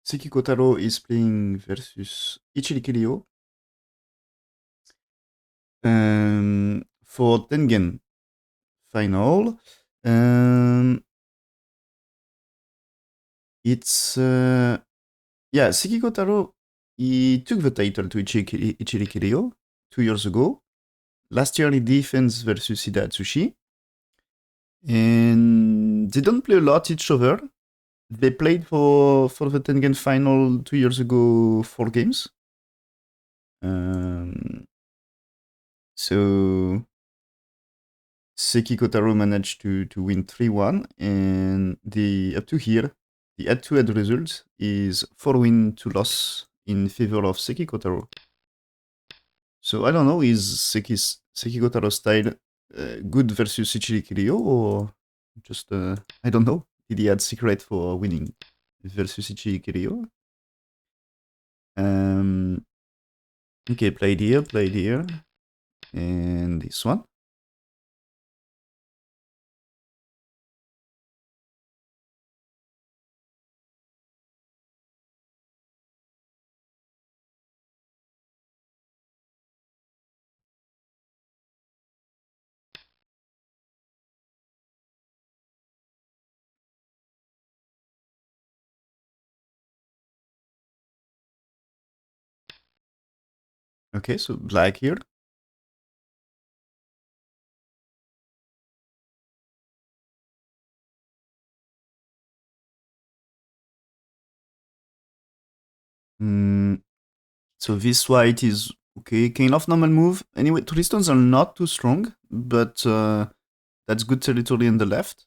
Seki Kotaro is playing versus Ichiriki for Tengen final. It's yeah, Seki Kotaro, he took the title to Ichiriki 2 years ago. Last year he defends versus Ida Atsushi. And they don't play a lot each other. They played for the Tengen final 2 years ago 4 games. So Seki Kotaro managed to win 3-1, and the up to here, the head-to-head result is 4 win, 2 loss in favor of Seki Kotaro. So I don't know, is Seki Kotaro style good versus Ichiriki Ryo, or just I don't know? Did he add secret for winning versus Ichiriki Ryo? Okay, played here, and this one. Okay, so black here. So this white is okay, kind of normal move. Anyway, three stones are not too strong, but that's good territory on the left.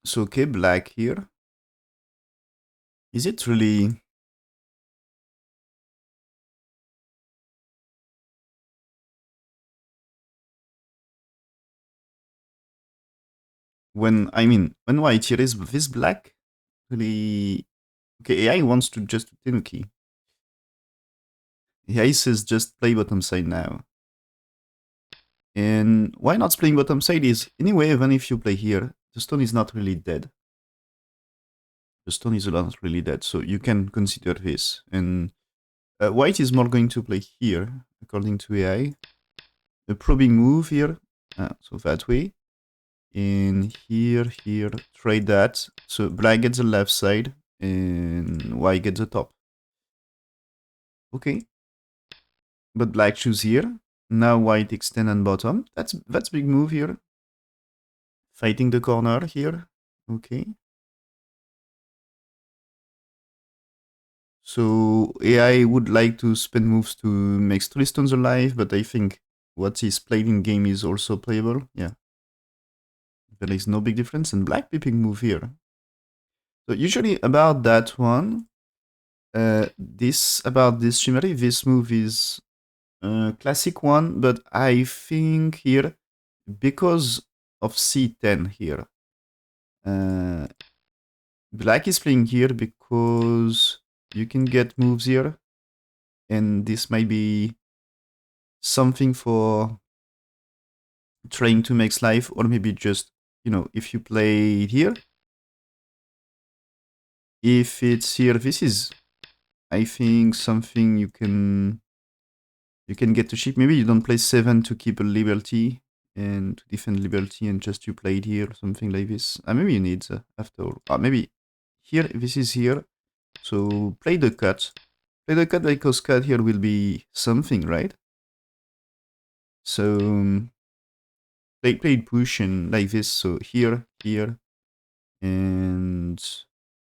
So okay, black here. Is it really... when white here is this black, really... Okay, AI wants to just Tenuki. AI says just play bottom side now. And why not playing bottom side is, anyway, even if you play here, the stone is not really dead. The stone is not really dead, so you can consider this. And white is more going to play here, according to AI. A probing move here, so that way. And here, trade that. So black gets the left side, and white gets the top. Okay. But black choose here. Now white extend on bottom. That's big move here. Fighting the corner here. Okay. So AI would like to spend moves to make 3 stones alive, but I think what is played in game is also playable. Yeah. There is no big difference. And black pipping move here. So usually about that one, about this Shimmery, this move is a classic one, but I think here, because of C10 here, black is playing here because you can get moves here, and this might be something for trying to make life, or maybe just, if you play here, if it's here, this is, I think, something you can get to ship. Maybe you don't play 7 to keep a liberty and to defend liberty, and just you play it here, something like this. Maybe you need after all. Maybe here, this is here. So play the cut. Play the cut because cut here will be something, right? So play push and like this. So here, and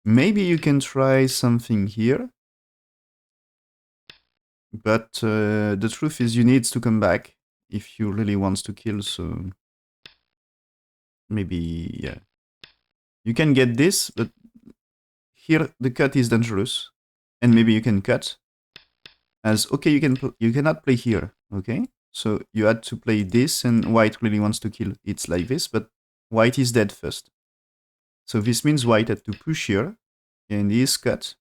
maybe you can try something here. But the truth is you need to come back if you really want to kill, so maybe, yeah. You can get this, but here the cut is dangerous. And maybe you can cut as, okay, you cannot play here, okay? So you had to play this, and white really wants to kill. It's like this, but white is dead first. So this means white had to push here, and he is cut.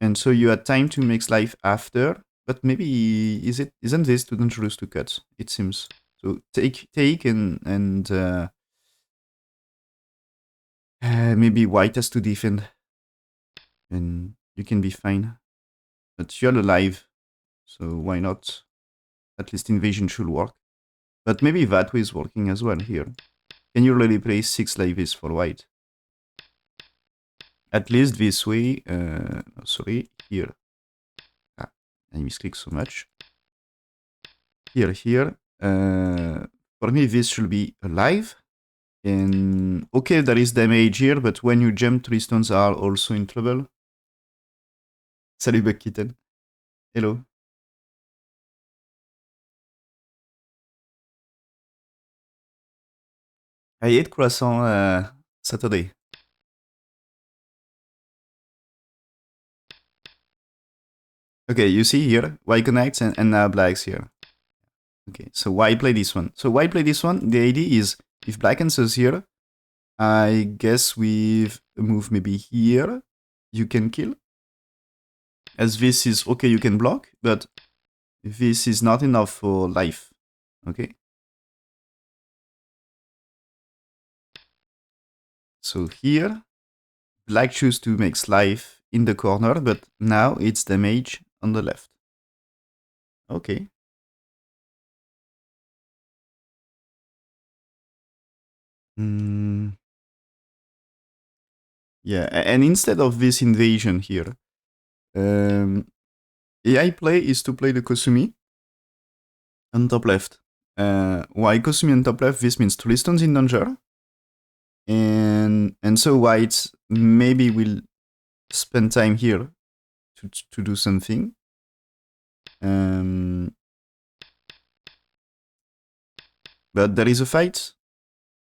And so you had time to make life after, but maybe isn't this too dangerous to cut? It seems. So take and Maybe white has to defend, and you can be fine. But you're alive, so why not? At least invasion should work. But maybe that way is working as well here. Can you really play 6 like this for white? At least this way, sorry, here. Ah, I misclick so much. Here. For me, this should be alive. And okay, there is damage here, but when you jump, 3 stones are also in trouble. Salut Bug Kitten. Hello. I ate croissant Saturday. Okay, you see here, white connects and now black's here. Okay, so why play this one? So why play this one? The idea is, if black answers here, I guess with a move maybe here, you can kill. As this is, okay, you can block, but this is not enough for life, okay? So here, black choose to make life in the corner, but now it's damage on the left. Okay. Yeah, and instead of this invasion here, AI play is to play the Kosumi on top left. Why Kosumi on top left? This means Tristan's in danger. And so white maybe will spend time here to do something. But there is a fight.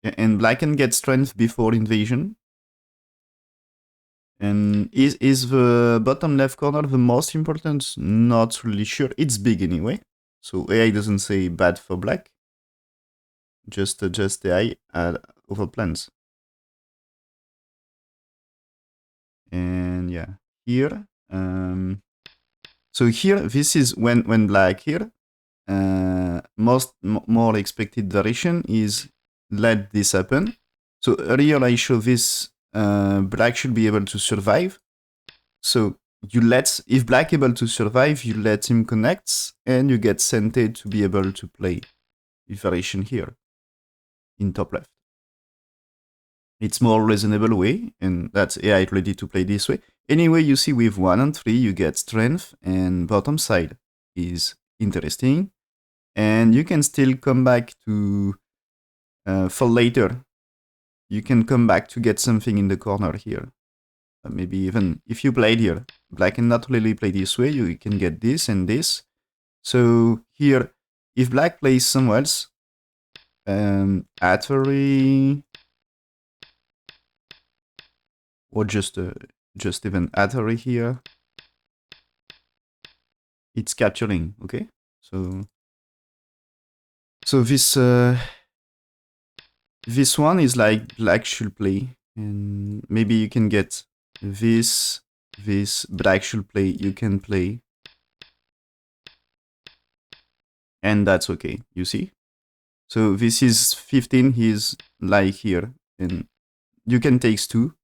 And black can get strength before invasion. And is the bottom left corner the most important? Not really sure. It's big anyway. So AI doesn't say bad for black. Just adjust AI over plans. And yeah, here. So here, this is when black here. More expected direction is let this happen. So earlier I show this. Black should be able to survive. So if black able to survive, you let him connect, and you get Sente to be able to play the variation here in top left. It's more reasonable way, and that's AI ready to play this way. Anyway, you see with 1 and 3, you get strength, and bottom side is interesting. And you can still come back to, for later, you can come back to get something in the corner here. Maybe even if you played here, black can not really play this way, you can get this and this. So here, if black plays somewhere else, Atari, or just even Atari here, it's capturing, okay? So this one is like black should play, and maybe you can get this black should play, you can play, and that's okay, you see? So this is 15, he's like here, and you can take 2,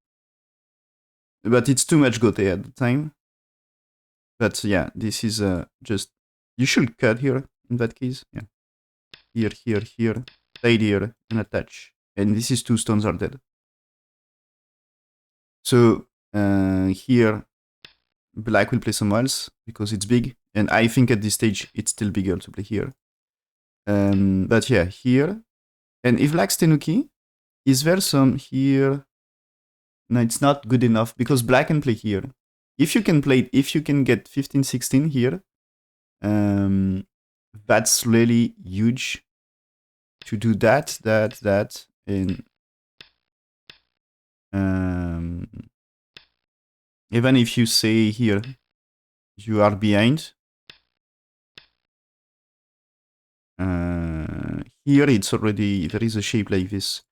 but it's too much gote at the time. But yeah, this is just, you should cut here in that case, yeah. Here, play here, and attach. And this is 2 stones are dead. So here, black will play somewhere else because it's big. And I think at this stage, it's still bigger to play here. But yeah, here. And if black's Tenuki, is there some here? No, it's not good enough because black can play here. If you can play, if you can get 15, 16 here, that's really huge to do that, and even if you say here you are behind, here it's already, there is a shape like this.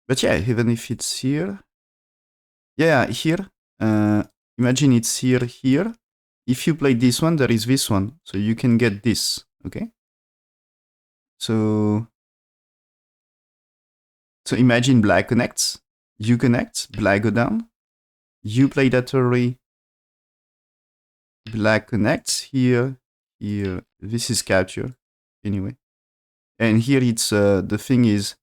But yeah, even if it's here, yeah, here, imagine it's here. If you play this one, there is this one, so you can get this, okay? So So imagine black connects, you connect, black go down, you play that turret, black connects here, here. This is capture anyway. And here it's the thing is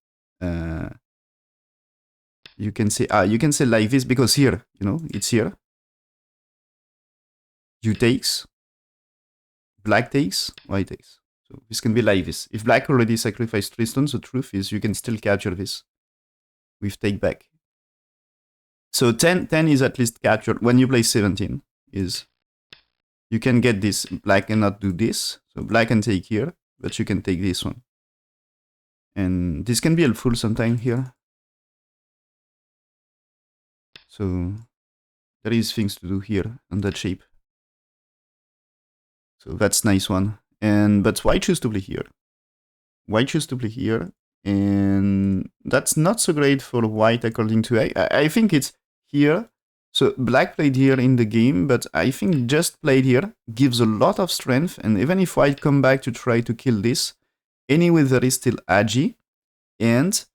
you can say like this because here, it's here. You takes, black takes, white takes. So this can be like this. If black already sacrificed 3 stones, the truth is you can still capture this with take back. So 10 is at least captured. When you play 17 is you can get this. Black cannot do this. So black can take here, but you can take this one. And this can be helpful sometime here. So there is things to do here on that shape. So that's nice one. But why choose to play here? Why choose to play here? And that's not so great for white according to I think it's here. So black played here in the game, but I think just played here gives a lot of strength. And even if white come back to try to kill this, anyway there is still Agi. And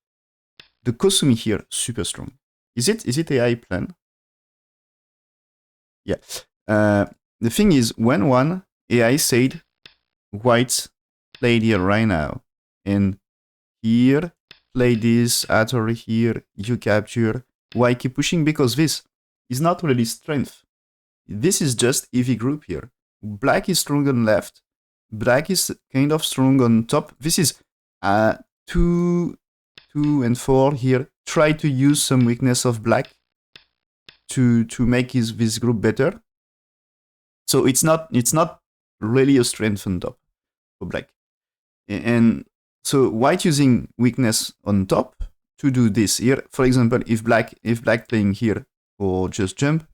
the Kosumi here, super strong. Is it AI plan? Yeah. The thing is, when one AI said white played here right now, and here play this, Ator here, you capture. Why keep pushing? Because this is not really strength. This is just EV group here. Black is strong on left. Black is kind of strong on top. This is 2 and 4 here. Try to use some weakness of black to make this group better. So it's not really a strength on top for black. And so white using weakness on top to do this here. For example, if black playing here or just jump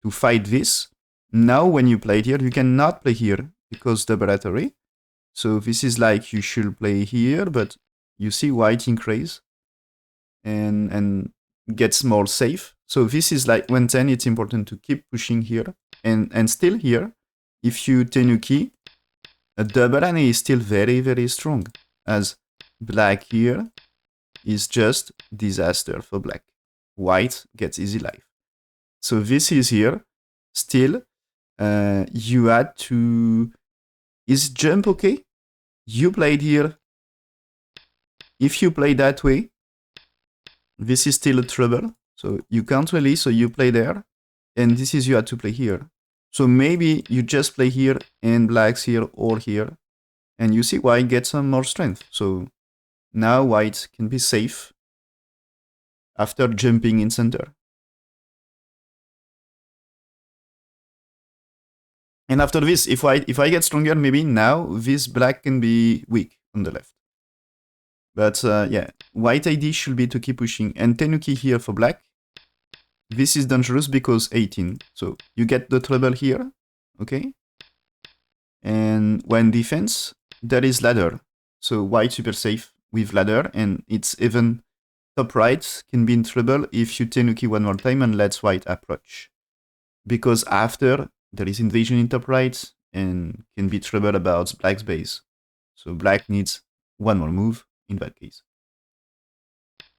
to fight this, now when you play it here, you cannot play here because double battery. So this is like you should play here, but you see white increase and gets more safe. So this is like when 10, it's important to keep pushing here. And still here, if you tenuki, a double NA is still very, very strong. As black here is just disaster for black. White gets easy life. So this is here. Still, you had to... Is jump okay? You played here. If you play that way, this is still a trouble. So you can't really, so you play there. And this is you had to play here. So maybe you just play here and black's here or here. And you see white gets some more strength. So now white can be safe after jumping in center. And after this, if I get stronger, maybe now this black can be weak on the left. But yeah, white ID should be to keep pushing. And Tenuki here for black. This is dangerous because 18. So you get the trouble here, okay? And when defense, there is ladder. So white super safe with ladder, and it's even top right can be in trouble if you Tenuki one more time and lets white approach. Because after, there is invasion in top right, and can be trouble about black's base. So black needs one more move in that case.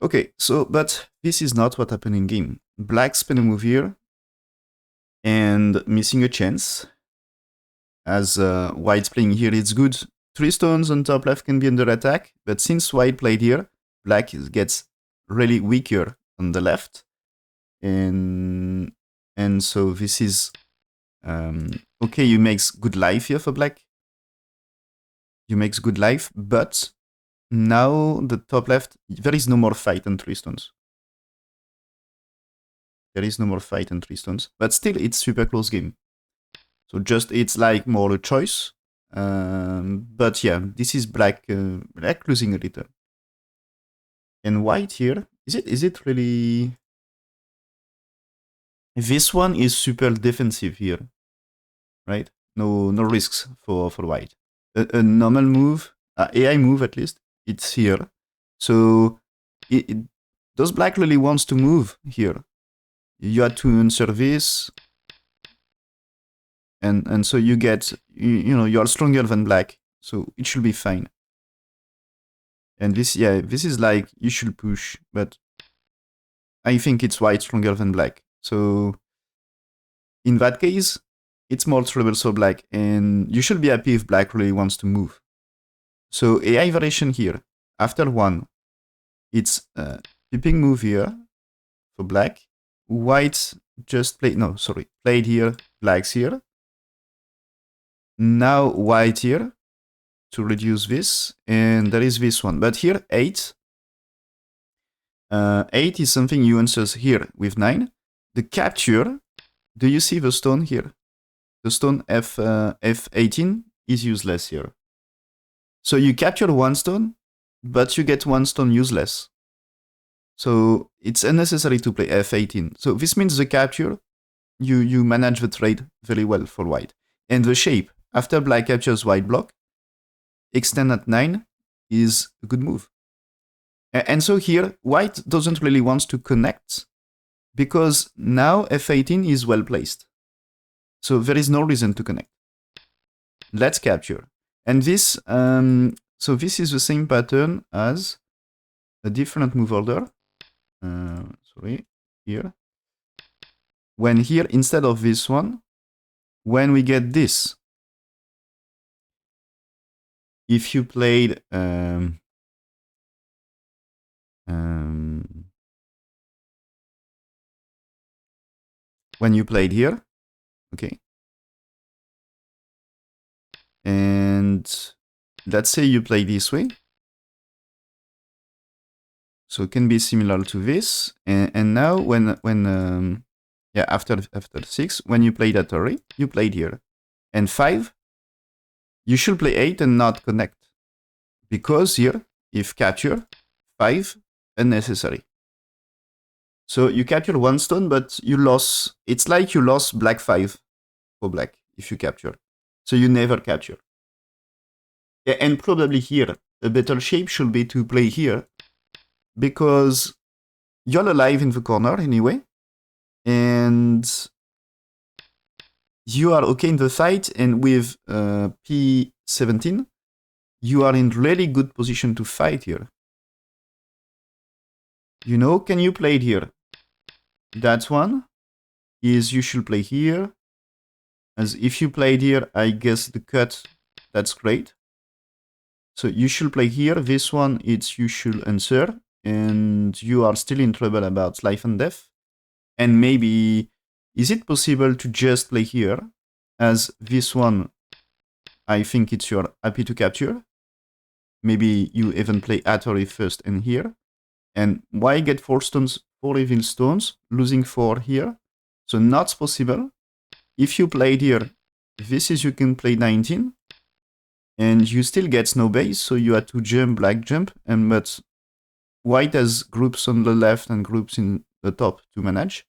Okay, so, but this is not what happened in game. Black spin a move here, and missing a chance. As white's playing here, it's good. 3 stones on top left can be under attack, but since white played here, black gets really weaker on the left. And so this is... okay, you makes good life here for black. You makes good life, but now the top left, there is no more fight on 3 stones. There is no more fight on 3 stones, but still it's super close game. So just it's like more a choice. But yeah, this is black losing a little. And white here, is it really... This one is super defensive here, right? No risks for white. A normal move, AI move at least, it's here. So does black really wants to move here? You had to answer this, and so you get, you are stronger than black, so it should be fine. And this, yeah, this is like, you should push, but I think it's white stronger than black. So in that case, it's more trouble for black, and you should be happy if black really wants to move. So AI variation here, after 1, it's pipping move here for black. White just played here, black's here. Now white here to reduce this, and there is this one. But here, 8. 8 is something you answer here with 9. The capture, do you see the stone here? The stone F18 is useless here. So you capture 1 stone, but you get 1 stone useless. So it's unnecessary to play F18. So this means the capture, you manage the trade very well for white. And the shape, after black captures white block, extend at 9 is a good move. And so here, white doesn't really want to connect because now F18 is well placed. So there is no reason to connect. Let's capture. And this, so this is the same pattern as a different move order. Sorry, here. When here, instead of this one, when we get this, if you played when you played here, okay, and let's say you play this way, so it can be similar to this, and now when yeah, after 6, when you played that array, you played here, and 5, you should play 8 and not connect, because here, if capture, 5, unnecessary. So you capture 1 stone, but you lost, it's like you lost black 5 for black if you capture. So you never capture. And probably here, a better shape should be to play here, because you're alive in the corner anyway, and you are okay in the fight, and with P17, you are in really good position to fight here. You know, can you play it here? That one is you should play here. As if you played here, I guess the cut, that's great. So you should play here. This one, it's you should answer, and you are still in trouble about life and death. And maybe, is it possible to just play here? As this one, I think it's you're happy to capture. Maybe you even play Atari first and here. And why get 4 stones, 4 evil stones, losing 4 here? So not possible. If you played here, this is you can play 19. And you still get no base, so you had to jump, black jump, and but white has groups on the left and groups in the top to manage.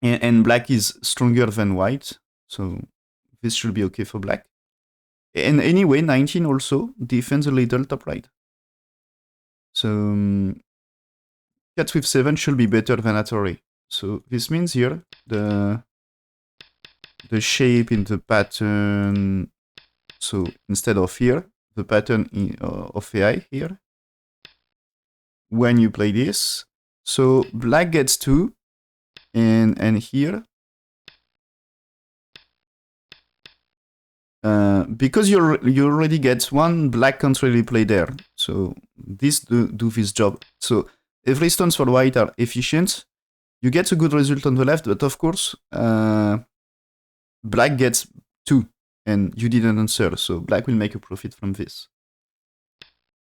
And black is stronger than white, so this should be okay for black. And anyway, 19 also defends a little top right. So cat with 7 should be better than Atari. So this means here the shape in the pattern. So instead of here, the pattern of AI here. When you play this, so black gets 2, and here, because you already get 1, black can't really play there. So this do this job. So every stones for white are efficient. You get a good result on the left, but of course, black gets 2, and you didn't answer. So black will make a profit from this.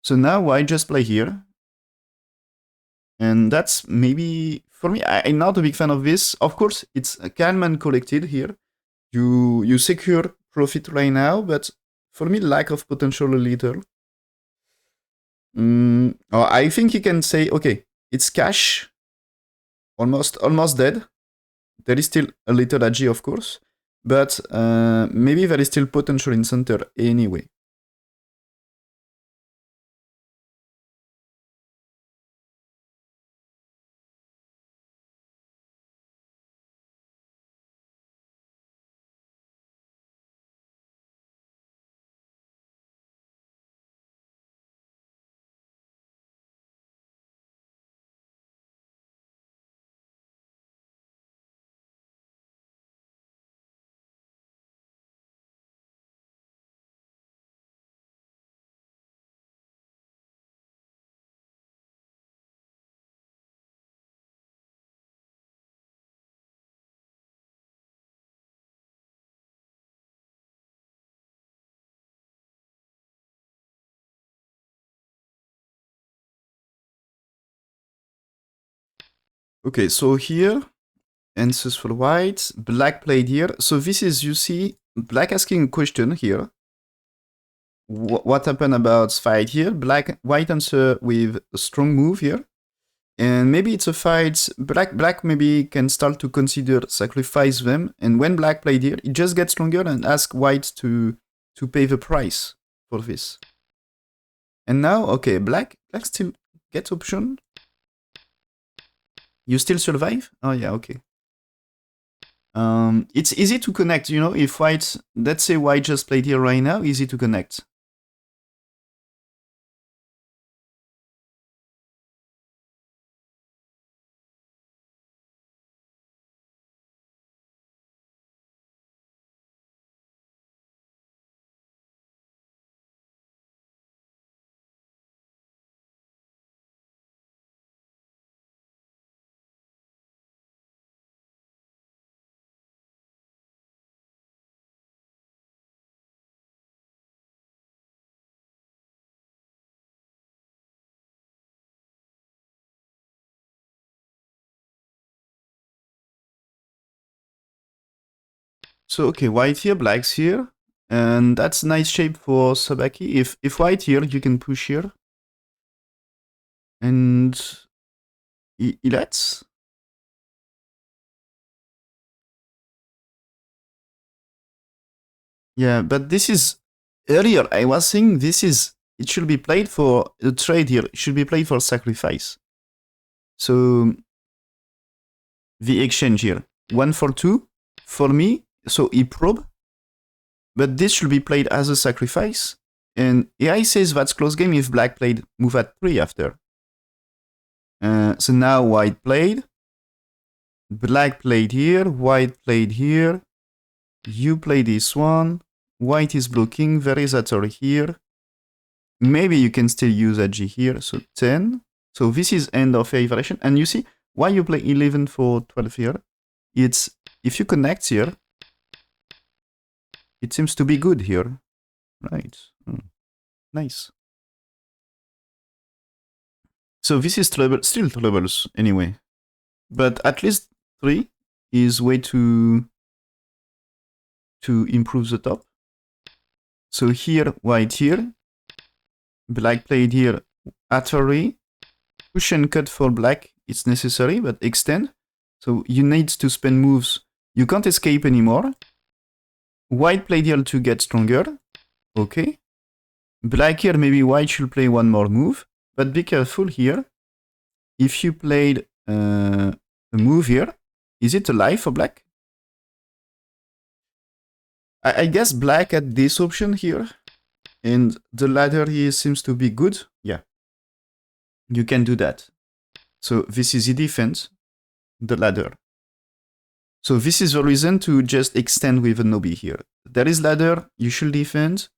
So now white just play here. And that's maybe, for me, I'm not a big fan of this. Of course, it's calm and collected here. You secure profit right now, but for me, lack of potential a little. I think you can say, okay, it's cash, almost dead. There is still a little agi, of course, but maybe there is still potential in center anyway. Okay, so here, answers for white, black played here. So this is, you see, black asking a question here. What happened about fight here? White answer with a strong move here. And maybe it's a fight, black maybe can start to consider sacrifice them. And when black played here, it just gets stronger and ask white to pay the price for this. And now, okay, black still gets option. You still survive? Oh yeah, okay. It's easy to connect, you know, if white, let's say white just played here right now, easy to connect. So okay, white here, black's here, and that's a nice shape for Sabaki. If white here, you can push here, and he lets. Yeah, but this is earlier. I was saying this is, it should be played for a trade here. It should be played for sacrifice. So the exchange here, 1 for 2 for me. So he probe, but this should be played as a sacrifice. And AI says that's close game if black played move at 3 after. So now white played, black played here, white played here, you play this one, white is blocking, there is a turret here. Maybe you can still use a G here, so 10. So this is end of AI variation. And you see, why you play 11 for 12 here? It's, if you connect here, it seems to be good here. Right. Nice. So this is still troubles anyway. But at least 3 is way to improve the top. So here, white here, black played here at 3. Push and cut for black, it's necessary, but extend. So you need to spend moves. You can't escape anymore. White played here to get stronger. Okay. Black here, maybe white should play one more move. But be careful here. If you played a move here, is it alive for black? I guess black had this option here. And the ladder here seems to be good. Yeah. You can do that. So this is the defense, the ladder. So this is the reason to just extend with a Nobi here. There is ladder, you should defend.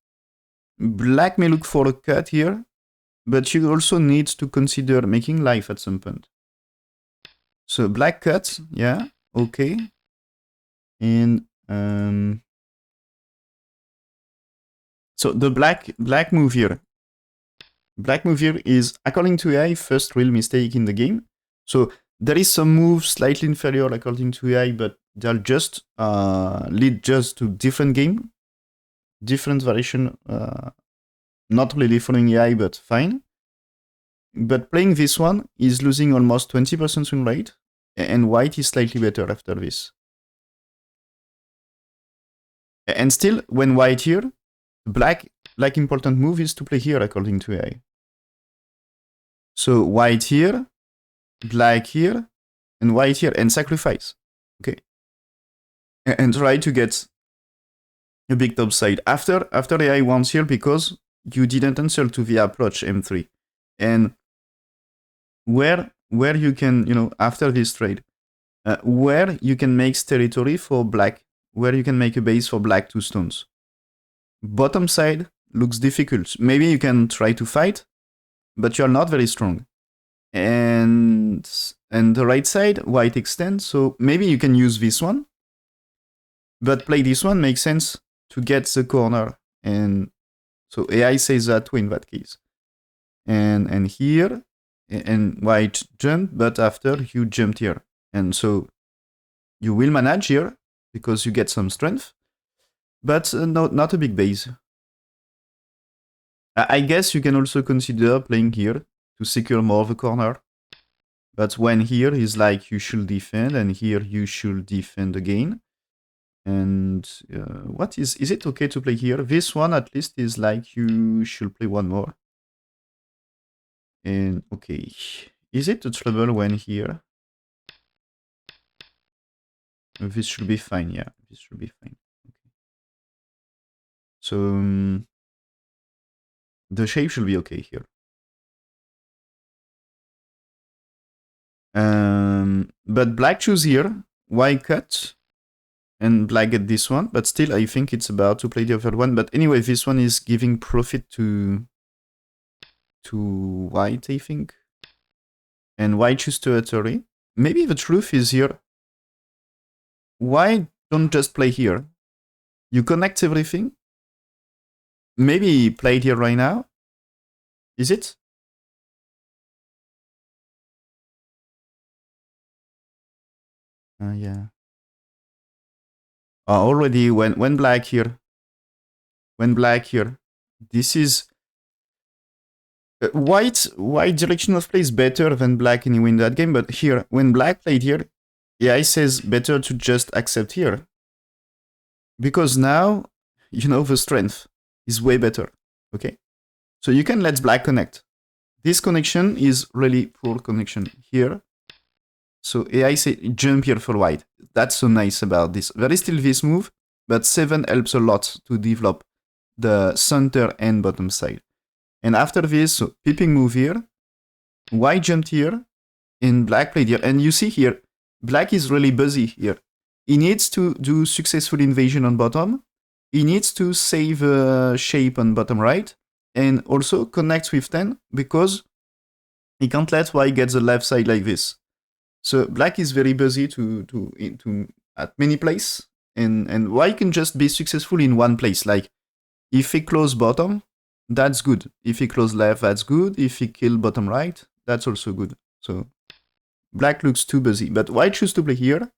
Black may look for a cut here, but you also need to consider making life at some point. So black cut, yeah, okay. And so the black move here. Black move here is, according to AI, first real mistake in the game. So there is some moves slightly inferior according to AI, but they'll just lead just to different game, different variation, not really following AI, but fine. But playing this one is losing almost 20% win rate, and white is slightly better after this. And still, when white here, black important move is to play here according to AI. So white here, black here, and white here, and sacrifice. Okay. And try to get a big top side. After AI wants here because you didn't answer to the approach M3. And where you can, you know, after this trade, where you can make territory for black, where you can make a base for black 2 stones. Bottom side looks difficult. Maybe you can try to fight, but you're not very strong. And the right side, white extends, so maybe you can use this one. But play this one makes sense to get the corner. And so AI says that too in that case. And here, and white jumped, but after you jumped here. And so you will manage here because you get some strength, but not a big base. I guess you can also consider playing here to secure more of a corner. But when here is like you should defend, and here you should defend again. And what is it okay to play here? This one at least is like you should play one more. And okay, is it a trouble when here? This should be fine, yeah, this should be fine. Okay. So the shape should be okay here. But black choose here, white cut, and black get this one. But still, I think it's about to play the other one. But anyway, this one is giving profit to white, I think. And white choose territory. Maybe the truth is here. Why don't just play here? You connect everything. Maybe play it here right now. Is it? Yeah. Already when black here. When black here. This is white direction of play is better than black anyway in that game, but here, when black played here, yeah, it says better to just accept here. Because now, you know, the strength is way better, okay? So you can let black connect. This connection is really poor connection here. So AI say jump here for white. That's so nice about this. There is still this move, but 7 helps a lot to develop the center and bottom side. And after this, so peeping move here, white jumped here, and black played here. And you see here, black is really busy here. He needs to do successful invasion on bottom. He needs to save shape on bottom right, and also connect with 10, because he can't let white get the left side like this. So black is very busy to at many places, and white can just be successful in one place. Like if he close bottom, that's good. If he close left, that's good. If he kill bottom right, that's also good. So black looks too busy, but white choose to play here.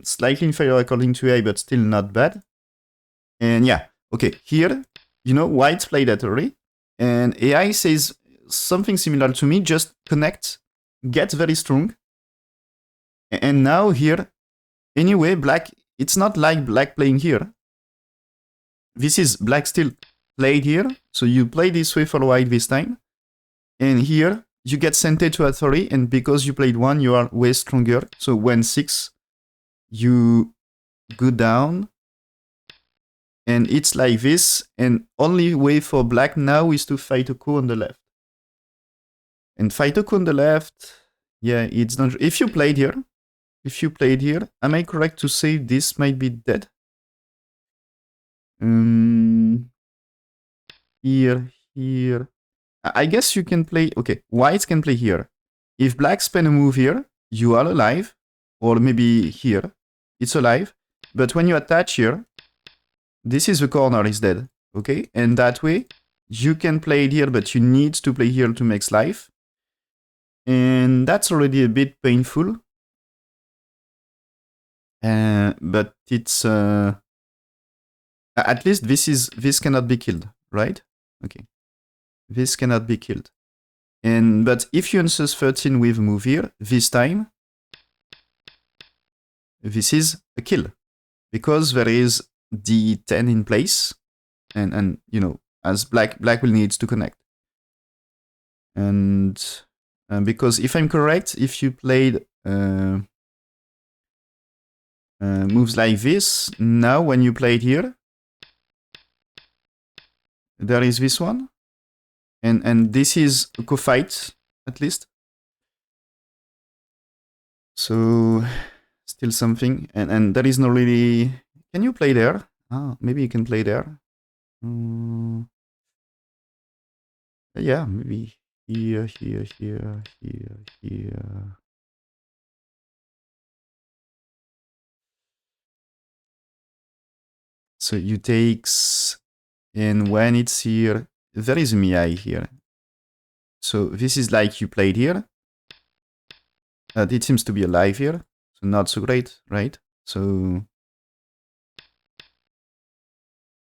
Slightly inferior according to AI, but still not bad. And yeah, okay, here, you know, white played that already, and AI says something similar to me, just connect, get very strong. And now here, anyway, black, it's not like black playing here. This is black still played here, so you play this way for white this time. And here, you get sent to authority, and because you played one, you are way stronger. So when 6, you go down, and it's like this, and only way for black now is to fight a coup on the left. And fight a coup on the left, yeah, it's not... If you played here, am I correct to say this might be dead? Here. I guess you can play... Okay, whites can play here. If black spend a move here, you are alive. Or maybe here, it's alive. But when you attach here, this is the corner is dead. Okay? And that way, you can play it here, but you need to play here to make life. And that's already a bit painful. But it's... at least this cannot be killed, right? Okay. This cannot be killed. But if you answer 13 with move here, this time, this is a kill. Because there is D10 in place, and you know, as black will need to connect. And because if I'm correct, if you played moves like this, now when you play it here, there is this one. And this is a co-fight, at least. So, still something. And there is no really... Can you play there? Ah, maybe you can play there. Yeah, maybe here. So you takes... And when it's here... There is Miai here. So this is like you played here. It seems to be alive here. So not so great, right? So...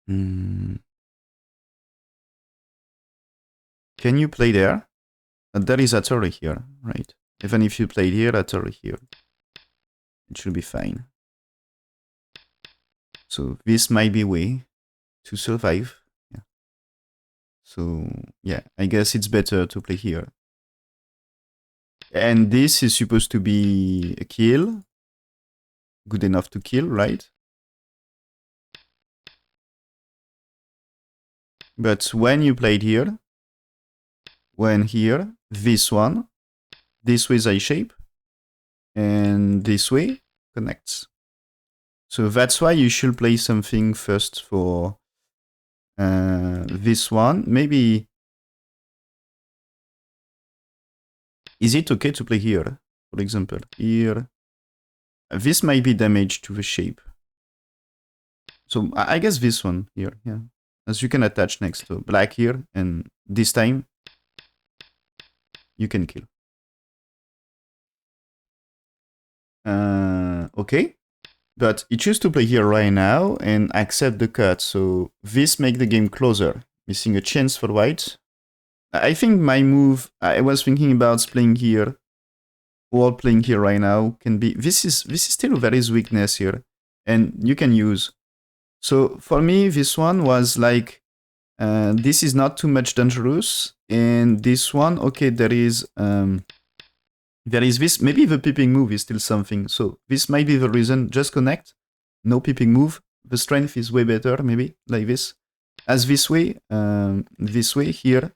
Can you play there? There is a turret here, right? Even if you played here, a turret here. It should be fine. So this might be a way to survive. Yeah. So yeah, I guess it's better to play here. And this is supposed to be a kill. Good enough to kill, right? But when you played here, when here, this one, this way is I shape, and this way connects. So that's why you should play something first for this one. Maybe... Is it okay to play here? For example, here. This might be damage to the shape. So I guess this one here, yeah. As you can attach next to black here, and this time you can kill. Okay. But it choose to play here right now and accept the cut. So this make the game closer. Missing a chance for white. I think my move, I was thinking about playing here or playing here right now can be... This is still there is weakness here. And you can use. So for me, this one was like, this is not too much dangerous. And this one, okay, there is this. Maybe the peeping move is still something. So this might be the reason. Just connect. No peeping move. The strength is way better, maybe, like this. As this way here,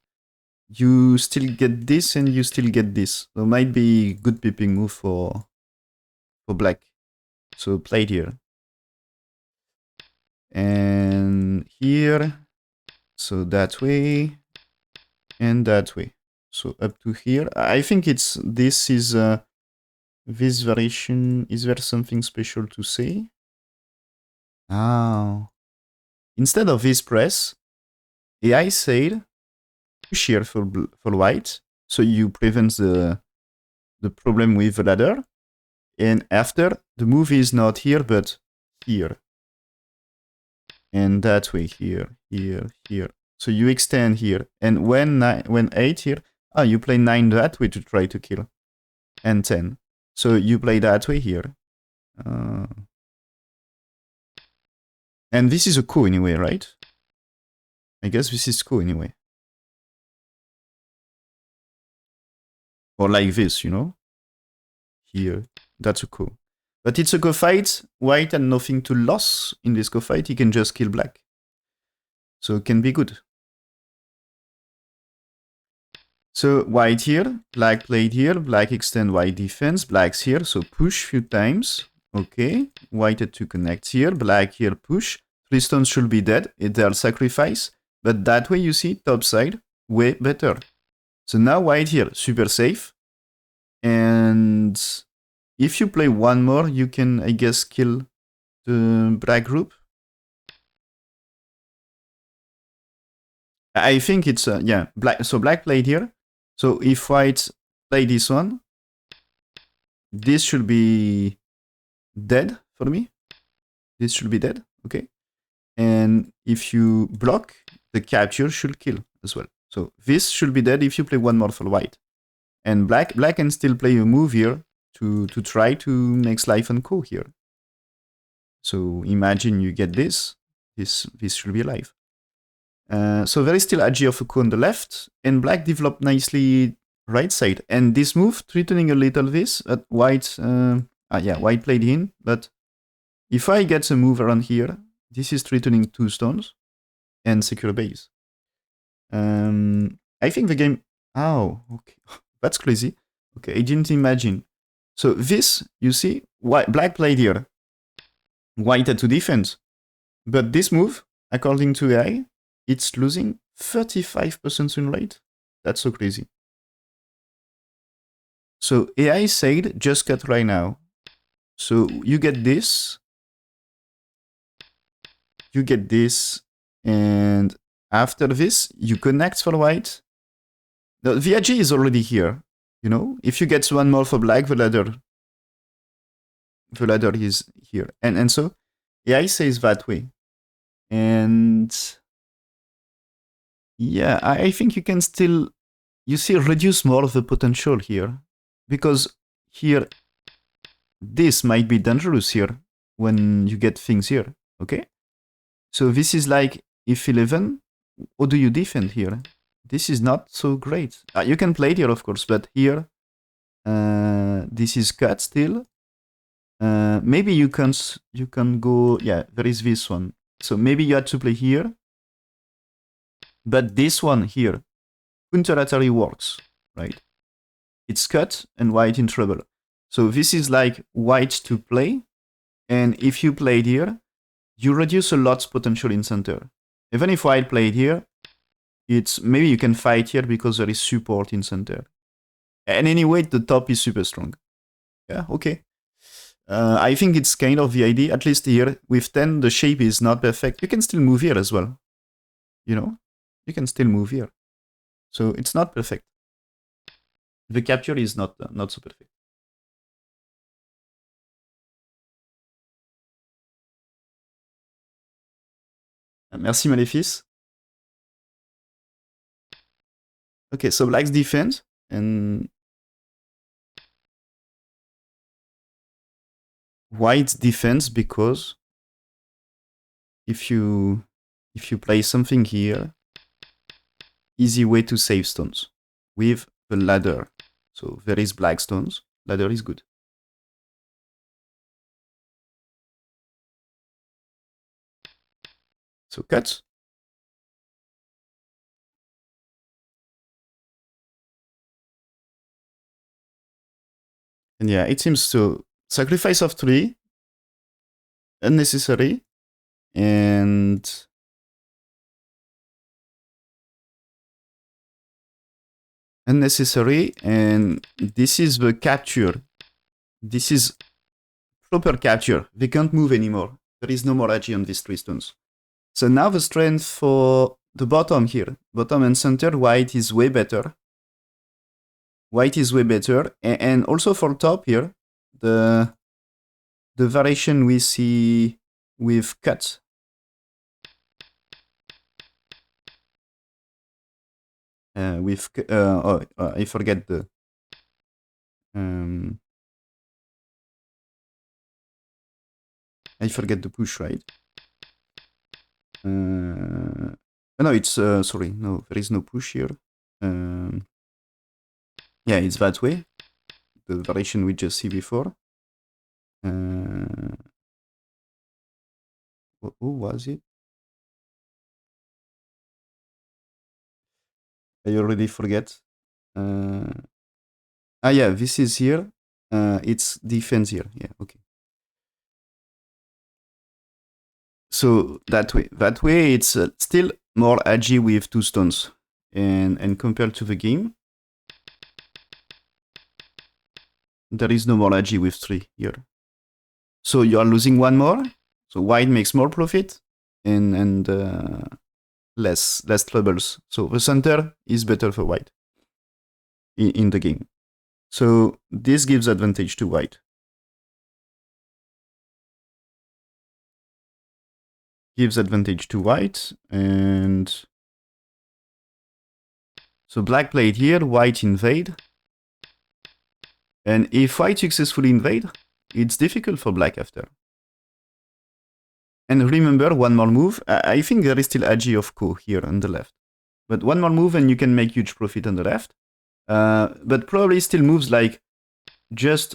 you still get this and you still get this. So might be good peeping move for black. So played here. And here, so that way, and that way. So up to here. I think it's... This is... this variation... Is there something special to say? Oh. Instead of this press, AI said push here for white, so you prevent the problem with the ladder. And after, the move is not here, but here. And that way, here, here, here. So you extend here. And when 8 here, you play 9 that way to try to kill. And 10. So you play that way here. And this is a coup anyway, right? I guess this is coup anyway. Or like this, you know? Here. That's a coup. But it's a go fight. White had nothing to lose in this go fight. He can just kill black. So it can be good. So white here, black played here, black extend white defense, black's here, so push few times. Okay, white had to connect here, black here push. 3 stones should be dead, they'll sacrifice. But that way you see, top side, way better. So now white here, super safe. And if you play one more, you can, I guess, kill the black group. I think it's, yeah, black. So black played here. So if white play this one, this should be dead for me. This should be dead, okay? And if you block, the capture should kill as well. So this should be dead if you play one more for white. And black can still play a move here to try to make life and co here. So imagine you get this. This should be alive. So there is still a G of a coup on the left, and black developed nicely right side. And this move, threatening a little this, white, yeah, white played in, but if I get a move around here, this is threatening 2 stones and secure base. I think the game... Oh, okay. That's crazy. Okay, I didn't imagine. So this, you see, black played here. White had to defend. But this move, according to AI, it's losing 35% win rate. That's so crazy. So AI said, just cut right now. So you get this. You get this. And after this, you connect for white. The VIG is already here. You know, if you get one more for black, the ladder is here, and so AI says that way, and yeah, I think you can still, you see, reduce more of the potential here, because here this might be dangerous here when you get things here. Okay, so this is like if 11. What do you defend here? This is not so great. You can play it here, of course, but here this is cut still. Maybe you can go. Yeah, there is this one. So maybe you had to play here, but this one here, counter works, right? It's cut and white in trouble. So this is like white to play, and if you played here, you reduce a lot's potential in center. Even if white played here, it's maybe you can fight here because there is support in center. And anyway, the top is super strong. Yeah, okay. I think it's kind of the idea, at least here. With 10, the shape is not perfect. You can still move here as well. You know? You can still move here. So it's not perfect. The capture is not so perfect. Merci, Malefice. Okay, so black's defense, and white's defense, because if you play something here, easy way to save stones with the ladder. So there is black stones. Ladder is good. So cut. And yeah, it seems so. Sacrifice of 3, unnecessary, and unnecessary, and this is the capture. This is proper capture. They can't move anymore. There is no more agi on these 3 stones. So now the strength for the bottom here, bottom and center, white is way better. White is way better, and also for top here, the variation we see with cut. I forget the I forget the push, right? No, it's sorry, no, there is no push here. Yeah, it's that way. The variation we just see before. Who was it? I already forget. Yeah, this is here. It's defense here. Yeah, okay. So that way, it's still more agi with 2 stones, and compared to the game, there is no more agi with 3 here. So you are losing 1 more. So white makes more profit, and less troubles. So the center is better for white in the game. So this gives advantage to white. Gives advantage to white, and so black played here, white invade. And if white successfully invade, it's difficult for black after. And remember, one more move. I think there is still agi of Ko here on the left. But one more move and you can make huge profit on the left. But probably still moves like just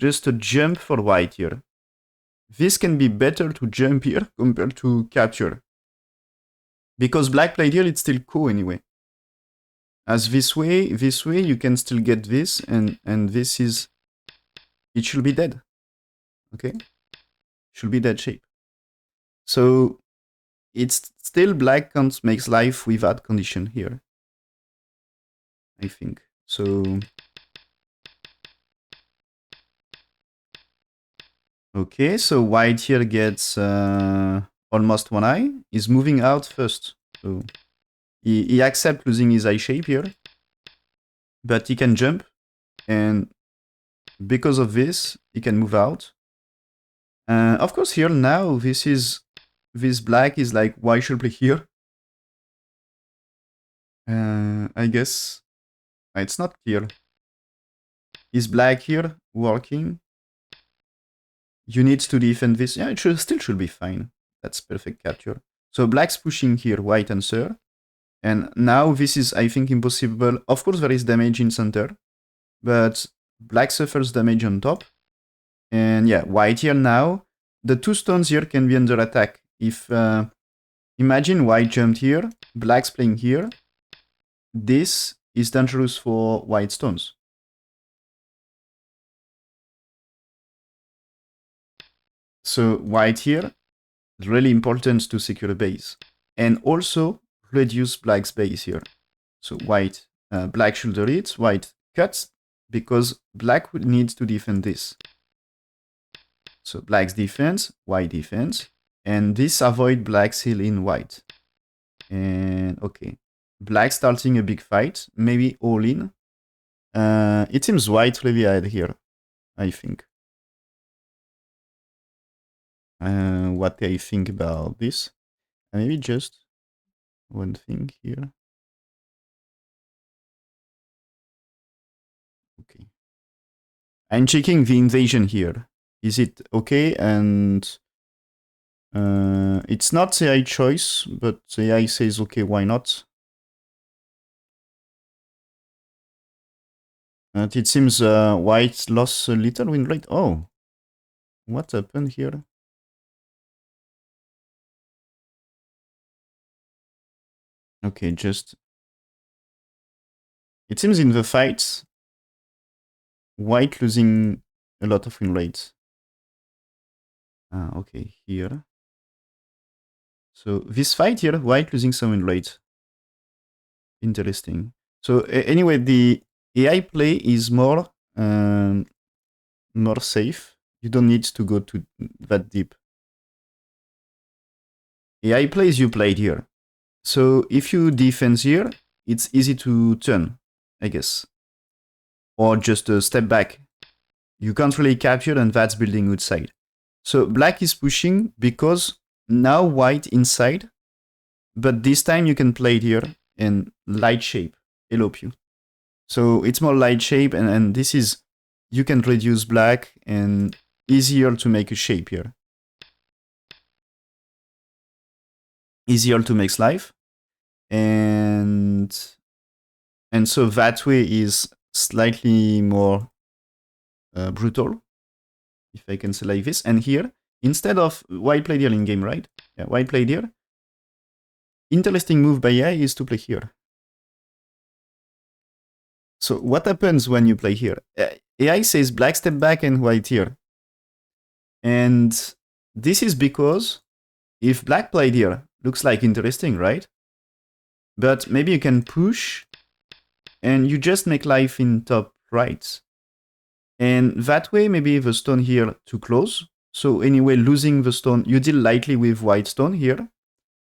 a jump for white here. This can be better to jump here compared to capture. Because black played here, it's still Ko anyway. As this way you can still get this, and this is, it should be dead. Okay? Should be dead shape. So it's still black can't make life without condition here, I think. So okay, so white here gets almost 1 eye. He's moving out first. So he accepts losing his eye shape here. but he can jump, and because of this, he can move out. Of course, here now, this black is like, why should play here? I guess it's not clear. Is black here working? You need to defend this. Yeah, it still should be fine. That's perfect capture. So black's pushing here, white answer. And now this is, I think, impossible. Of course, there is damage in center, but black suffers damage on top. And yeah, white here now. The two stones here can be under attack. If imagine white jumped here, black's playing here. This is dangerous for white stones. So white here is really important to secure a base. And also reduce black's base here. So white, black shoulder it, white cuts, because black needs to defend this. So black's defense, white defense, and this avoid black's heal in white. And okay, black starting a big fight, maybe all in. It seems white really ahead here, I think. What I think about this, maybe just one thing here. Okay, I'm checking the invasion here. Is it okay? And it's not AI choice, but AI says okay, why not? And it seems white lost a little win rate. Oh, what happened here? Okay, just... It seems in the fights, white losing a lot of win rates. Okay, here. So this fight here, white losing some win rate. Interesting. So anyway, the AI play is more safe. You don't need to go to that deep. AI plays you played here. So if you defense here, it's easy to turn, I guess. Or just a step back. You can't really capture, and that's building outside. So black is pushing because now white inside, but this time you can play it here in light shape, elope you. So it's more light shape, and this is, you can reduce black and easier to make a shape here. Easier to make life. And so that way is slightly more brutal, if I can say like this. And here, instead of white played here in game, right? Yeah, white played here. Interesting move by AI is to play here. So what happens when you play here? AI says black step back and white here. And this is because if black played here, looks like interesting, right? But maybe you can push and you just make life in top right. And that way, maybe the stone here too close. So anyway, losing the stone, you deal lightly with white stone here.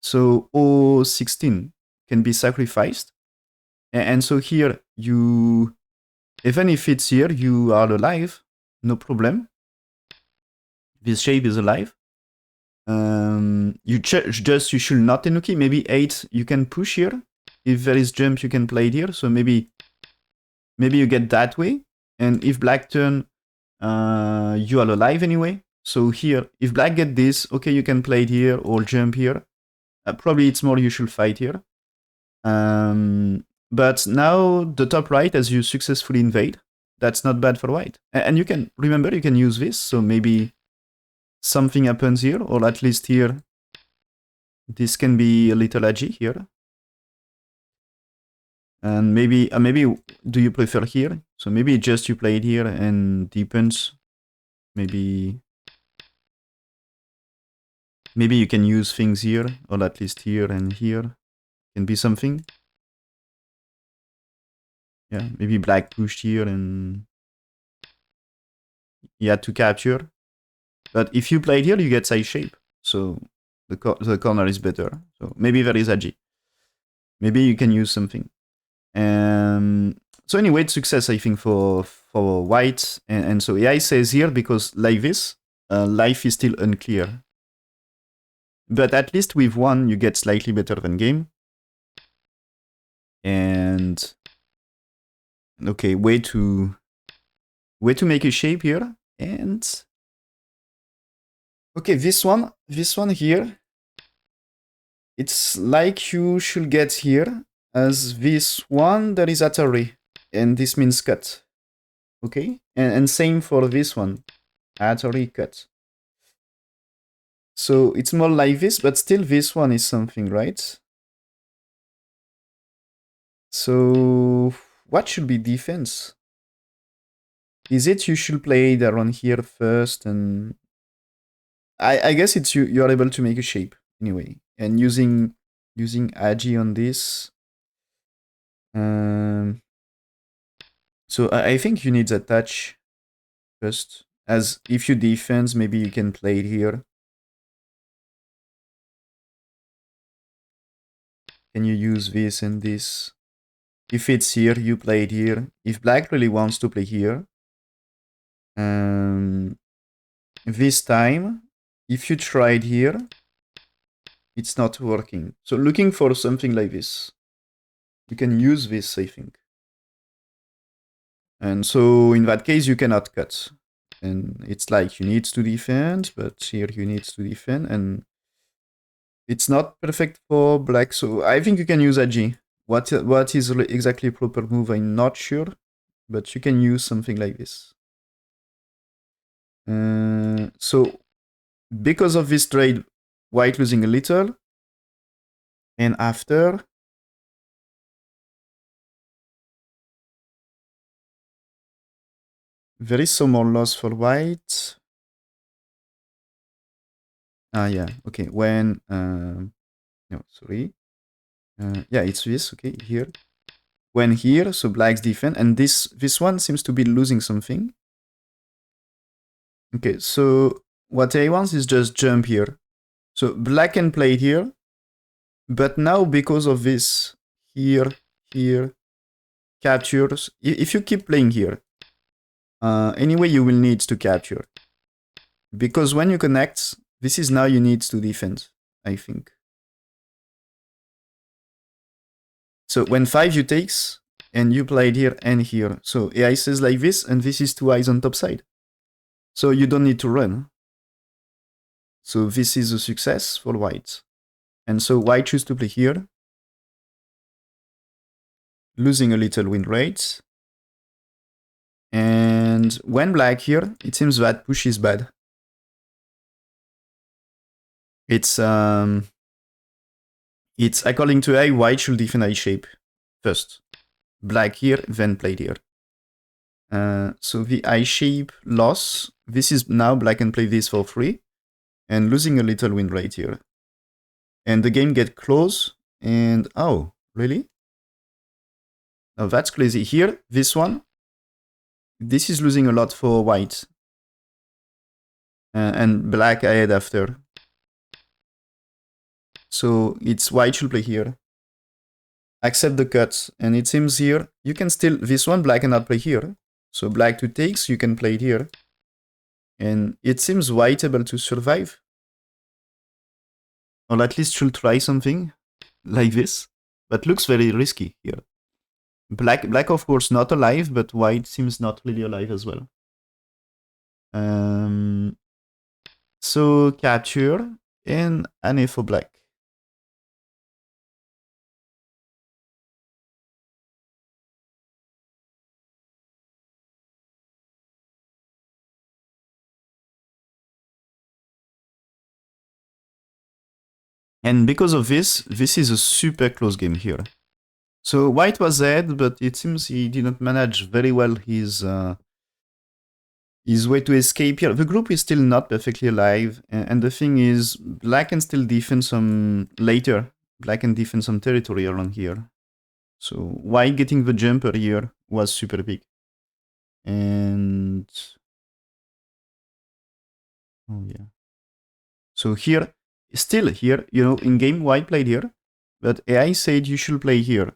So O16 can be sacrificed. And so here, you, even if it's here, you are alive, no problem. This shape is alive. You should not Enuki. Maybe 8 you can push here. If there is jump, you can play it here. So maybe you get that way. And if black turn, you are alive anyway. So here, if black get this, okay, you can play it here or jump here. Probably it's more you should fight here. But now the top right, as you successfully invade, that's not bad for white. And you can, remember, you can use this. So maybe something happens here, or at least here, this can be a little edgy here. And maybe do you prefer here? So maybe just you play it here and deepens. Maybe you can use things here, or at least here and here. Can be something. Yeah, maybe black pushed here and he had to capture. But if you played here, you get side shape. So the corner is better. So maybe there is edgy. Maybe you can use something. So anyway, it's success, I think, for white. And so AI says here, because like this, life is still unclear. But at least with one, you get slightly better than game. And okay, way to make a shape here. And okay, this one here, it's like you should get here as this one that is Atari, and this means cut. Okay, and same for this one, Atari cut. So it's more like this, but still this one is something, right? So what should be defense? Is it you should play the run here first, and I guess it's you're able to make a shape anyway, and using Agi on this. So I think you need that touch first, as if you defense, maybe you can play it here. Can you use this and this? If it's here, you play it here. If black really wants to play here, this time, if you try it here, it's not working. So looking for something like this. You can use this, I think. And so in that case, you cannot cut. And it's like you need to defend, but here you need to defend. And it's not perfect for black. So I think you can use Agi. What is exactly proper move, I'm not sure. But you can use something like this. So because of this trade, white losing a little. And after, there is some more loss for white. Ah, yeah, okay. When, no, sorry. Yeah, it's this, okay, here. When here, so black's defend, and this one seems to be losing something. Okay, so what I want is just jump here. So black can play here, but now because of this, here, captures, if you keep playing here, anyway you will need to capture. Because when you connect, this is now you need to defend, I think. So when 5 you takes, and you played here and here. So AI says like this, and this is 2 eyes on top side. So you don't need to run. So this is a success for white. And so white choose to play here, losing a little win rate. And when black here, it seems that push is bad. It's according to AI, white should defend I shape first. Black here, then played here. So the I shape loss, this is now black can play this for free, and losing a little win rate here. And the game get close, and oh, really? Now that's crazy. Here, this one, this is losing a lot for white. And black ahead after. So it's white should play here. Accept the cut, and it seems here, you can still, this one black cannot play here. So black to takes, you can play it here. And it seems white able to survive. Or at least should try something like this. But looks very risky here. Black of course not alive, but white seems not really alive as well. So capture and an A for black. And because of this is a super close game here. So white was ahead, but it seems he didn't manage very well his way to escape here. The group is still not perfectly alive, and the thing is, black can still defend some later. Black can defend some territory around here. So white getting the jumper here was super big. And oh yeah. So here, still here, you know, in game white played here, but AI said you should play here.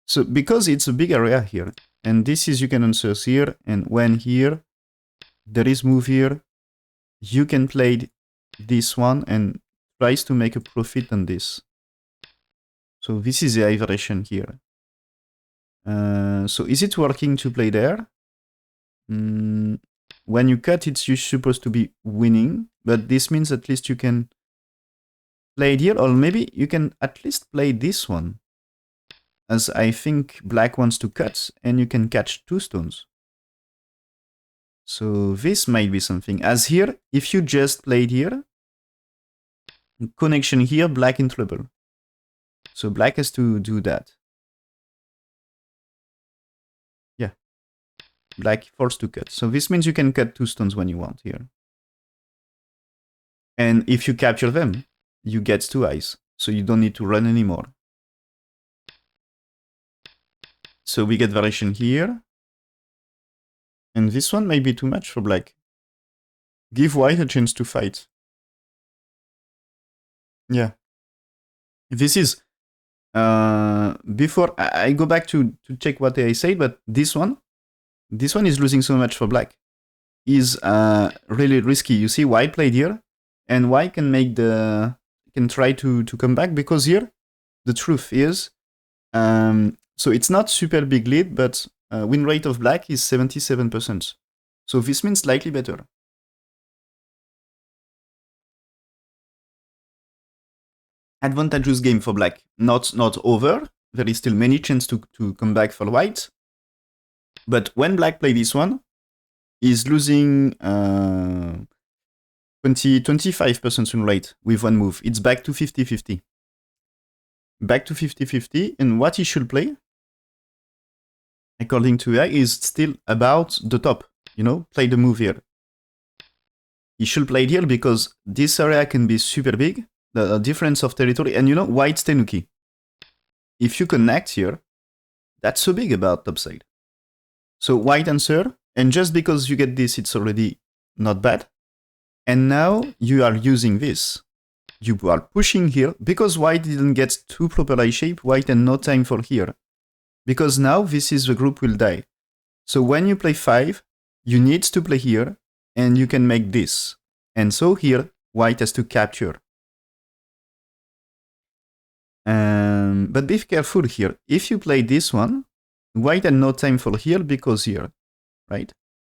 So because it's a big area here, And this is you can answer here, and when here, there is move here, you can play this one and tries to make a profit on this. So this is the iteration here. So is it working to play there? When you cut, it's you're supposed to be winning, but this means at least you can play it here, or maybe you can at least play this one, as I think black wants to cut, and you can catch 2 stones. So this might be something. As here, if you just played here, connection here, black in trouble. So black has to do that. Yeah. Black forced to cut. So this means you can cut 2 stones when you want here. And if you capture them, you get 2 eyes. So you don't need to run anymore. So we get variation here. And this one may be too much for black. Give white a chance to fight. Yeah. This is... before I go back to check what I said, but this one is losing so much for black. Is really risky. You see, white played here, and white can make can try to come back, because here the truth is, so it's not super big lead, but win rate of black is 77%. So this means slightly better. Advantageous game for black. Not over. There is still many chances to come back for white. But when black play this one, he's losing 25% win rate with one move. It's back to 50-50. Back to 50-50. And what he should play, according to AI, is still about the top. You know, play the move here. He should play it here because this area can be super big. The difference of territory. And you know, white's Tenuki. If you connect here, that's so big about topside. So white answer, and just because you get this, it's already not bad. And now you are using this. You are pushing here, because white didn't get 2 proper eye shape, white had no time for here. Because now this is the group will die. So when you play 5, you need to play here, and you can make this. And so here, white has to capture. But be careful here. If you play this one, white had no time for here because here, right?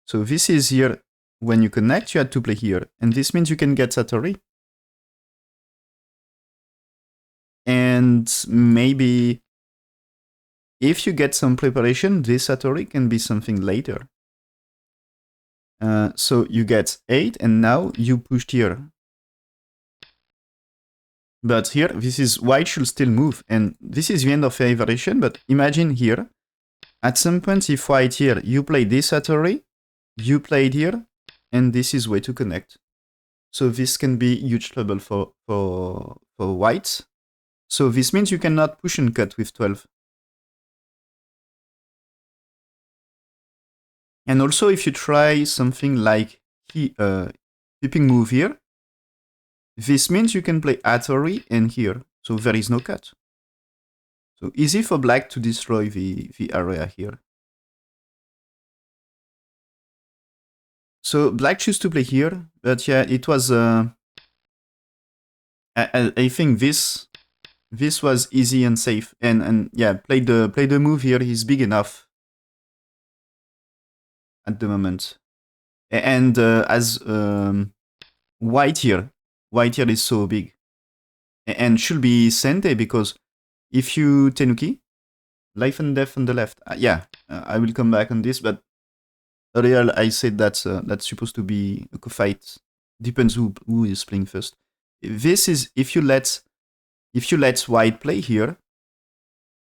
So this is here. When you connect, you had to play here. And this means you can get Satori. And maybe if you get some preparation, this Satori can be something later. So you get 8, and now you pushed here. But here, this is white should still move, and this is the end of a variation, but imagine here, at some point, if white here, you play this Satori, you played here, and this is way to connect. So this can be huge trouble for white. So this means you cannot push and cut with 12. And also, if you try something like flipping move here, this means you can play Atari and here, so there is no cut. So easy for black to destroy the area here. So black chose to play here, but yeah, it was... I think this was easy and safe, and yeah, play the move here is big enough at the moment. And as white here is so big, and should be Sente, because if you Tenuki, life and death on the left. I will come back on this, but earlier I said that's supposed to be a fight. Depends who is playing first. This is if you let white play here,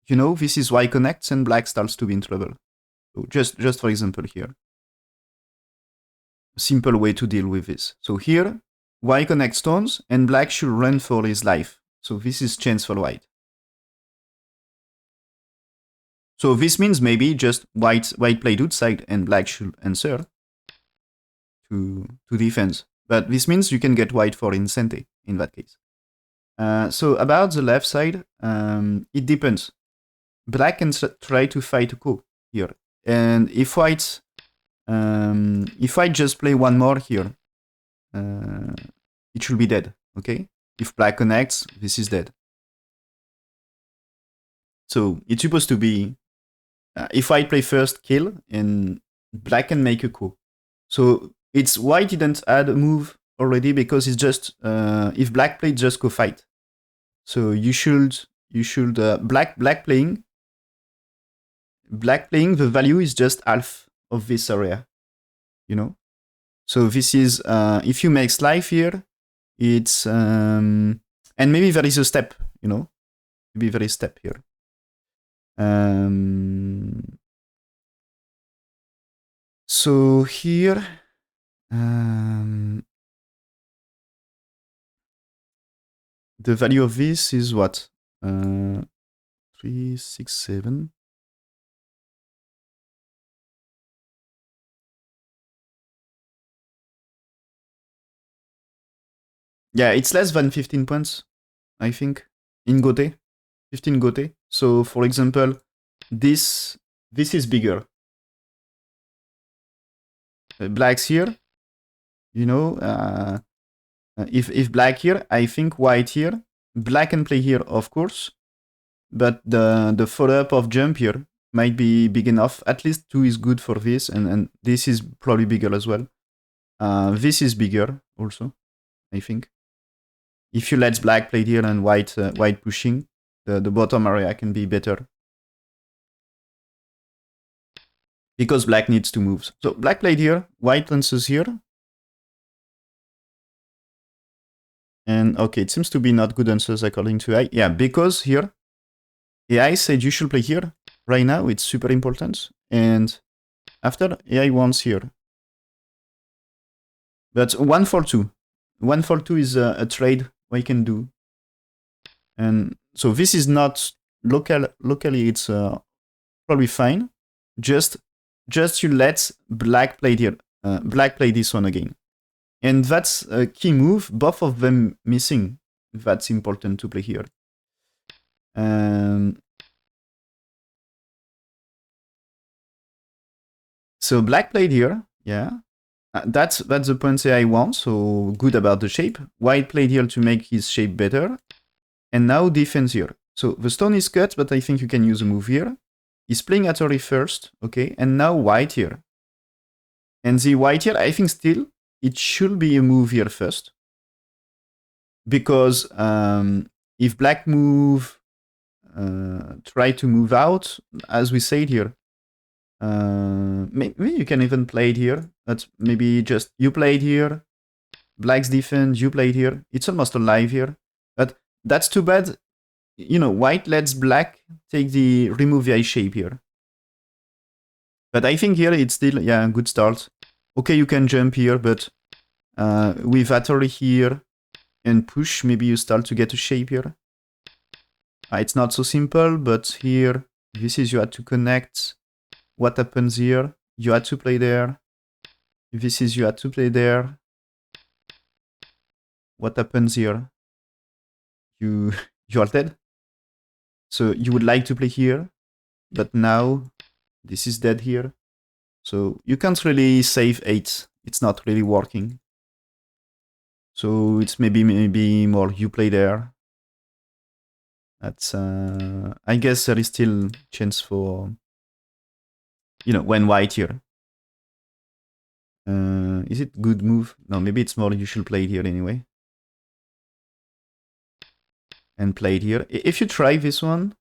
you know, this is white connects and black starts to be in trouble. So just for example here, a simple way to deal with this. So here, white connects stones and black should run for his life. So this is chance for white. So this means maybe just white played outside and black should answer to defense. But this means you can get white for Incente in that case. So about the left side, it depends. Black can try to fight a coup here. And if white just play one more here, it should be dead. Okay. If black connects, this is dead. So it's supposed to be if white play first, kill, and black can make a coup. So it's white didn't add a move already because it's just if black played just go fight. So you should black playing the value is just half of this area, you know. So this is if you make life here, it's and maybe there is a step, you know, maybe there is step here. So here, the value of this is what? 3, 6, 7. Yeah, it's less than 15 points, I think, in Gote. 15 Gote. So, for example, this is bigger. Black's here, you know, if black here, I think white here. Black can play here, of course, but the follow-up of jump here might be big enough. At least 2 is good for this, and this is probably bigger as well. This is bigger also, I think. If you let black play here and white pushing, the bottom area can be better. Because black needs to move. So black played here, white lances here. And okay, it seems to be not good answers according to AI. Yeah, because here, AI said you should play here. Right now, it's super important. And after, AI wants here. But 1 for 2. 1 for 2 is a trade we can do. And so this is not locally, it's probably fine. Just you let black play here. Black play this one again. And that's a key move, both of them missing. That's important to play here. So black played here, yeah. That's the point I want, so good about the shape. White played here to make his shape better. And now defense here. So the stone is cut, but I think you can use a move here. He's playing Atari first, okay, and now white here. And the white here, I think still, it should be a move here first. Because if black move, try to move out, as we said here, maybe you can even play it here. But maybe just you played here, black's defense, you played here. It's almost alive here. But that's too bad. You know, white lets black remove the eye shape here. But I think here it's still, yeah, a good start. Okay, you can jump here, but with Atari here and push, maybe you start to get a shape here. It's not so simple, but here, this is you had to connect. What happens here? You had to play there. This is you had to play there. What happens here? You are dead. So you would like to play here, but now this is dead here. So you can't really save 8. It's not really working. So it's maybe more you play there. That's I guess there is still chance for, you know, when white here. Is it good move? No, maybe it's more you should play it here anyway. And play it here. If you try this one,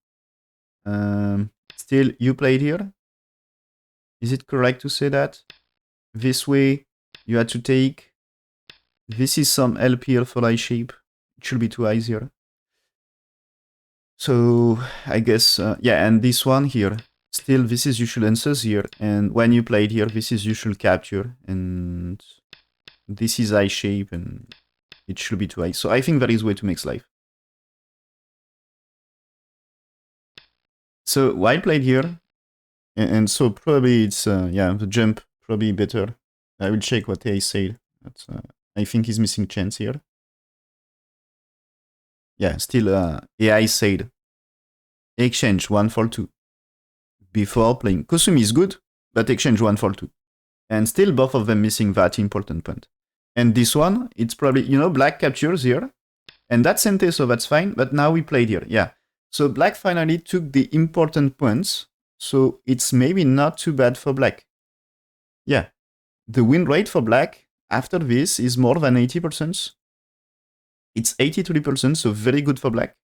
still you played here. Is it correct to say that? This way you had to take. This is some help here for eye shape. It should be 2 eyes here. So I guess, yeah, and this one here. Still, this is usual answers here. And when you played here, this is usual capture. And this is eye shape, and it should be 2 eyes. So I think there is way to make life. So white played here. And so probably it's, yeah, the jump probably better. I will check what AI said. But, I think he's missing chance here. Yeah, still AI said exchange 1 for 2 before playing. Kosumi is good. but exchange 1 for 2. And still both of them missing that important point. And this one, it's probably, black captures here. And that's Sente, so that's fine. But now we played here, yeah. So black finally took the important points. So it's maybe not too bad for black. Yeah. The win rate for black after this is more than 80%. It's 83%, so very good for black.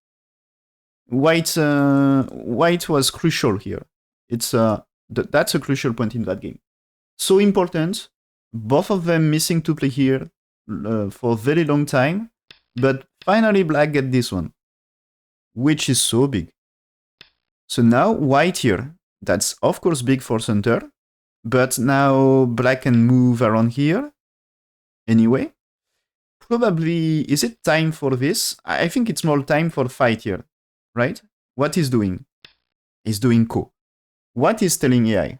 White was crucial here. It's that's a crucial point in that game. So important. Both of them missing to play here for a very long time. But finally black get this one, which is so big. So now white here. That's of course big for center. But now black can move around here. Anyway. Probably, is it time for this? I think it's more time for fight here, right? What is doing? He's doing Ko. What is telling AI?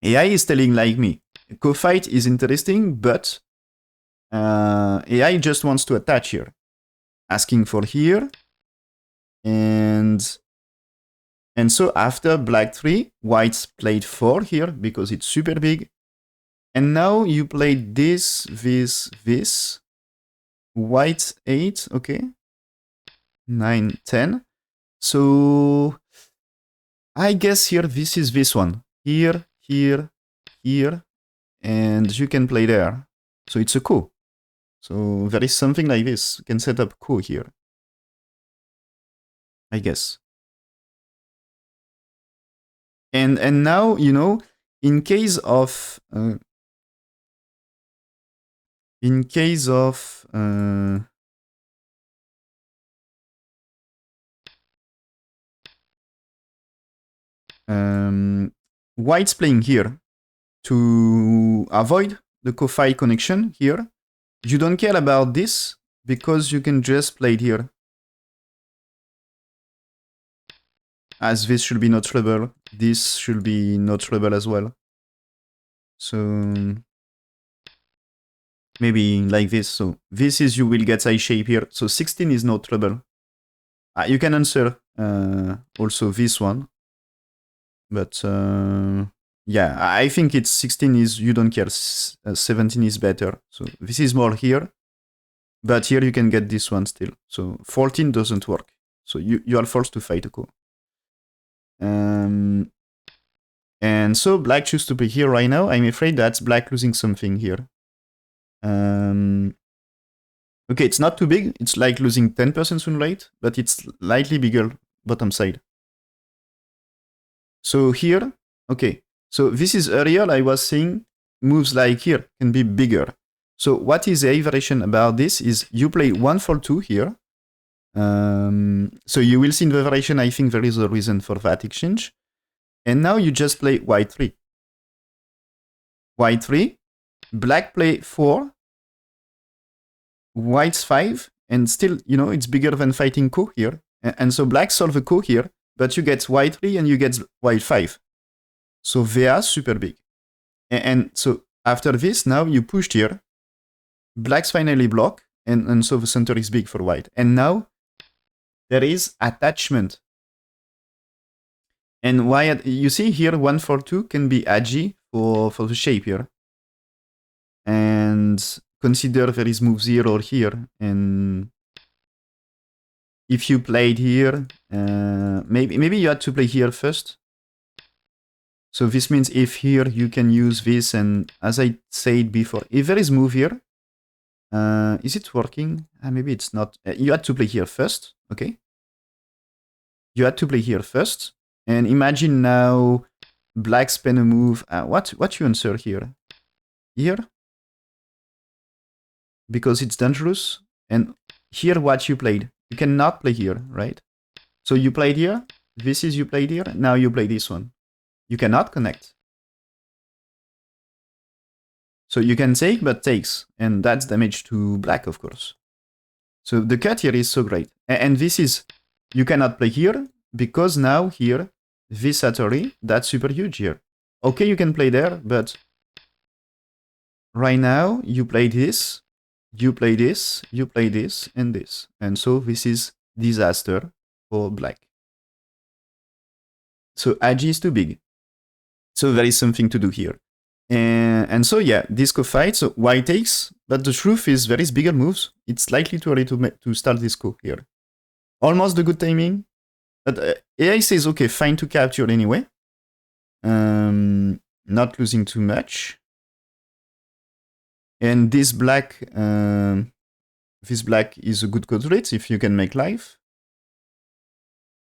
AI is telling like me. Ko fight is interesting, but AI just wants to attach here. Asking for here. And so after black 3, white's played 4 here because it's super big. And now you played this. White 8, okay. 9, 10. So I guess here this is this one. Here, here, here. And you can play there. So it's a Ko. So there is something like this. You can set up Ko here. I guess. And now, in case of white's playing here to avoid the Ko-Fi connection here. You don't care about this because you can just play it here. As this should be no trouble. This should be no trouble as well. So maybe like this. So this is you will get side shape here. So 16 is no trouble. You can answer also this one. But yeah, I think it's 16 is you don't care. 17 is better. So this is more here. But here you can get this one still. So 14 doesn't work. So you are forced to fight a Ko. And so black choose to be here right now. I'm afraid that's black losing something here. Okay, it's not too big. It's like losing 10% win rate, but it's slightly bigger bottom side. So here, okay. So this is earlier I was saying moves like here can be bigger. So what is the variation about this is you play 1 for 2 here. So you will see in the variation, I think there is a reason for that exchange. And now you just play white 3. White 3, black play 4, white's 5, and still, it's bigger than fighting Ko here. And so black solve a Ko here, but you get white 3 and you get white 5. So they are super big. And so after this, now you pushed here. Black's finally block, and so the center is big for white. And now there is attachment. And why you see here 1 for 2 can be agi for the shape here. And consider there is move 0 here. And if you played here, maybe you had to play here first. So this means if here you can use this, and as I said before, if there is move here, is it working? Maybe it's not. You had to play here first, okay? You had to play here first, and imagine now black spin a move. What you answer here? Here? Because it's dangerous. And here what you played. You cannot play here, right? So you played here. This is you played here. Now you play this one. You cannot connect. So you can take, but takes. And that's damage to black, of course. So the cut here is so great. And this is, you cannot play here, because now here, this Satori, that's super huge here. Okay, you can play there, but right now, you play this, you play this, you play this, and this. And so this is disaster for black. So Agi is too big. So there is something to do here. And so yeah, disco fight. So white takes, but the truth is there is bigger moves. It's likely too early to start disco here. Almost the good timing, but AI says okay, fine to capture anyway. Not losing too much. And this black is a good code rate if you can make life.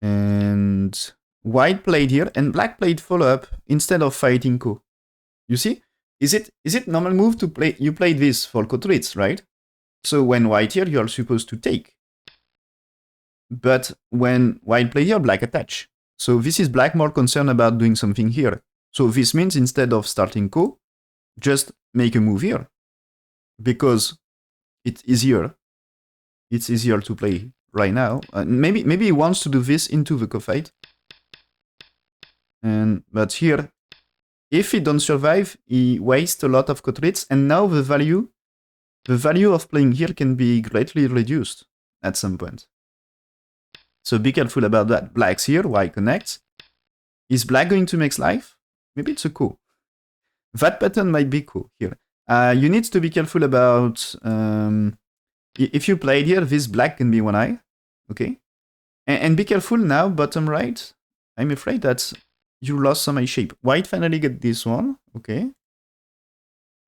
And white played here, and black played follow up instead of fighting Ko. You see? Is it normal move to play? You played this for code rates, right? So when white here, you are supposed to take. But when white play here, black attach. So this is black more concerned about doing something here. So this means instead of starting Ko, just make a move here. Because it's easier. It's easier to play right now. Maybe he wants to do this into the Ko fight. But here, if he don't survive, he wastes a lot of code rates, and now the value of playing here can be greatly reduced at some point. So be careful about that. Black's here, white connects. Is black going to make life? Maybe it's a Ko. That pattern might be Ko here. You need to be careful about if you played here, this black can be one eye. Okay. And be careful now, bottom right. I'm afraid that you lost some eye shape. White finally get this one. Okay.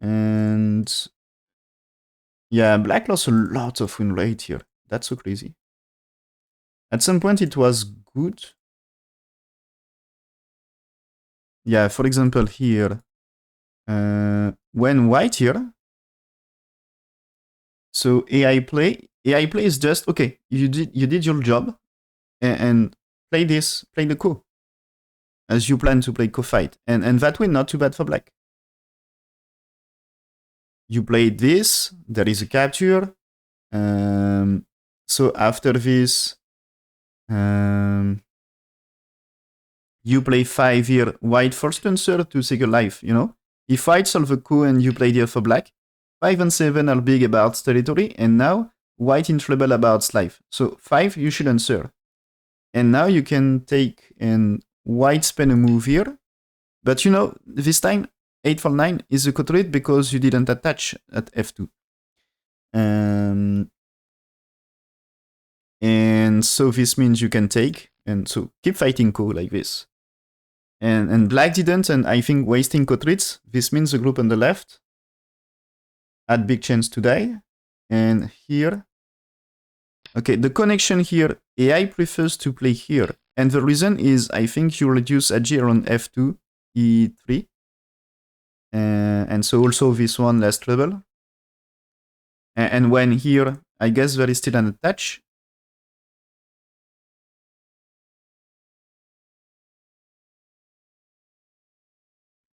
And yeah, black lost a lot of win rate here. That's so crazy. At some point it was good. Yeah, for example here, when white here, so AI play is just okay. You did your job, and play the Ko as you plan to play Ko fight, and that way not too bad for black. You played this. There is a capture. So after this, you play 5 here, white first answer to secure life, you know? If white solve a Ko and you play here for black, 5 and 7 are big about territory, and now white in trouble about life. So 5 you should answer. And now you can take and white spend a move here. But you know, this time 8 for 9 is a code rate because you didn't attach at F2. And so this means you can take, and so keep fighting Ko like this. And black didn't, and I think wasting code rates, this means the group on the left had big chance to die. And here, okay, the connection here, AI prefers to play here. And the reason is, I think you reduce AG around F2, E3. And so also this one less trouble. And when here, I guess there is still an attach.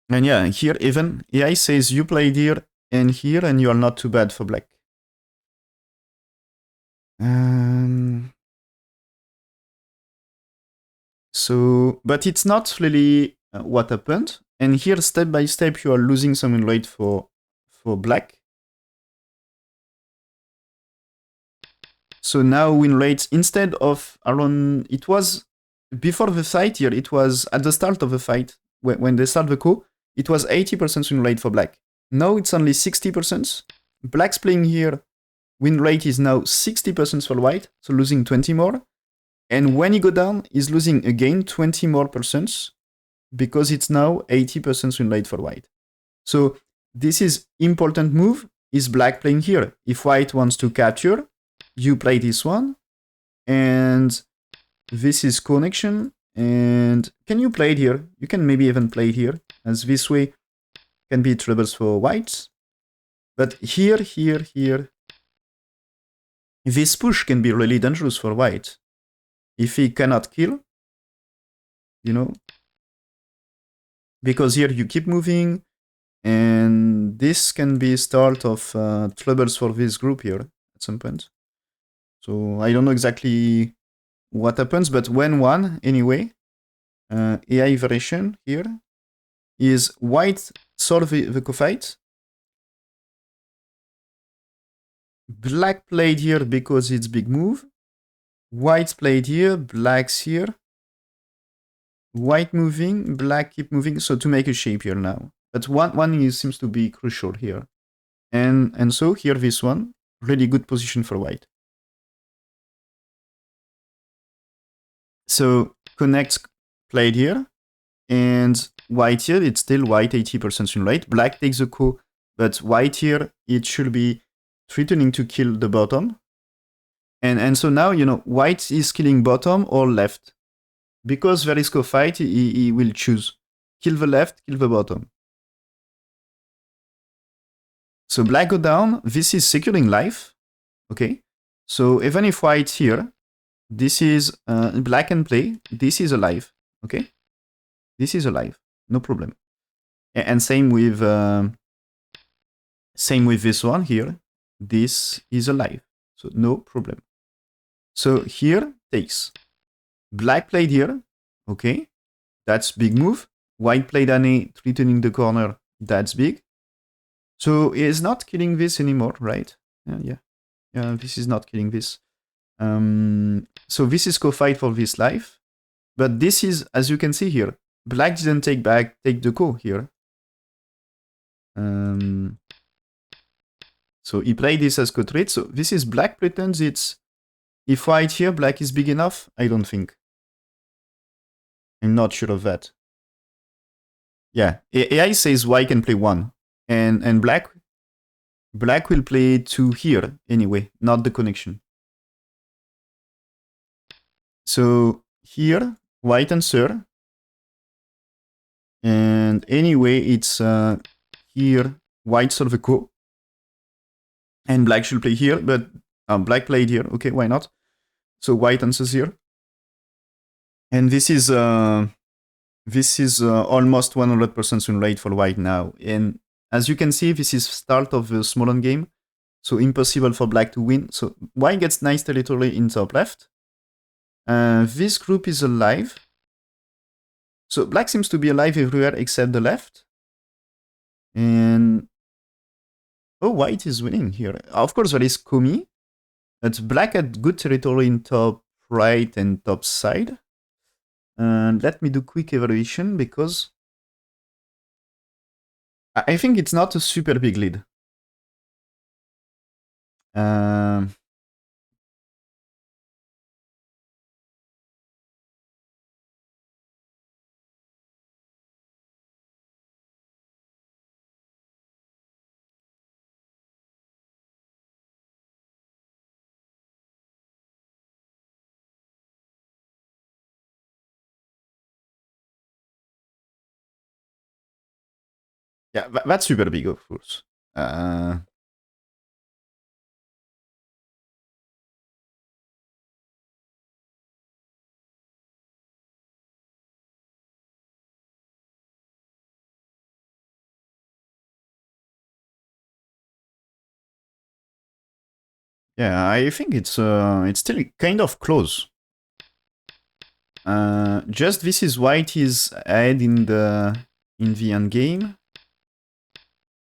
And yeah, here even AI says you played here, and you are not too bad for black. So, but it's not really what happened. And here, step by step, you are losing some win rate for black. So now win rates, instead of around, it was before the fight here, it was at the start of the fight, when they start the Ko, it was 80% win rate for black. Now it's only 60%. Black's playing here, win rate is now 60% for white, so losing 20 more. And when he go down, he's losing again 20 more percent because it's now 80% win rate for white. So this is important move. Is black playing here? If white wants to capture, you play this one. And this is connection. And can you play it here? You can maybe even play it here, as this way can be troubles for whites. But here, this push can be really dangerous for white. If he cannot kill, you know, because here you keep moving, and this can be start of troubles for this group here at some point. So I don't know exactly what happens, but when one, anyway, AI variation here is white solve the Ko fight. Black played here because it's big move. White played here, black's here. white moving, black keep moving, so to make a shape here now. But one seems to be crucial here. And so here this one, really good position for white. So connect played here, and white here, it's still white 80% win rate. Black takes the ko, but white here, it should be threatening to kill the bottom. And so now, white is killing bottom or left. Because there is co-fight, he will choose. Kill the left, kill the bottom. So black go down, this is securing life. Okay. So even if white here, this is black and play, this is alive. Okay. This is alive. No problem. And same with this one here. This is alive. So no problem. So here takes. Black played here. Okay. That's big move. White played Ane, threatening the corner. That's big. So it's not killing this anymore, right? Yeah, this is not killing this. So this is co-fight for this life. But this is, as you can see here, black didn't take the ko here. So he played this as co-trade. So this is black pretends it's, if white here, black is big enough? I don't think. I'm not sure of that. Yeah, AI says white can play 1. And black will play 2 here anyway, not the connection. So here, white answer. And anyway, it's here, white solve a ko. And black should play here, but black played here. Okay, why not? So white answers here. And this is almost 100% win rate for white now. And as you can see, this is start of the small end game. So impossible for black to win. So white gets nice territory in top left. This group is alive. So black seems to be alive everywhere except the left. And oh, white is winning here. Of course, there is Komi. But black had good territory in top right and top side. Let me do quick evaluation because I think it's not a super big lead. Yeah, that's super big, of course. Yeah, I think it's still kind of close. Just this is white is ahead in the end game.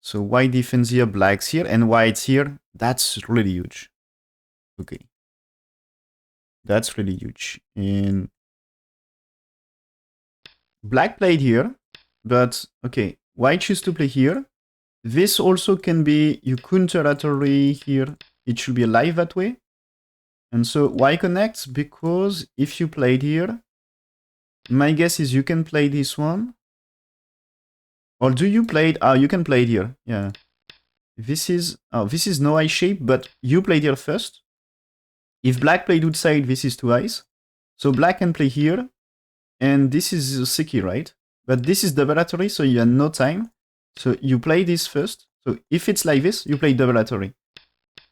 So white defends here, black's here, and white's here. That's really huge. Okay. That's really huge. And black played here, but okay, white choose to play here. This also can be, you counter territory here. It should be alive that way. And so why connects? Because if you played here, my guess is you can play this one. Or do you play it? You can play it here. Yeah. This is no eye shape, but you played here first. If black played outside, this is 2 eyes. So black can play here. And this is Seki, right? But this is double territory, so you have no time. So you play this first. So if it's like this, you play double territory.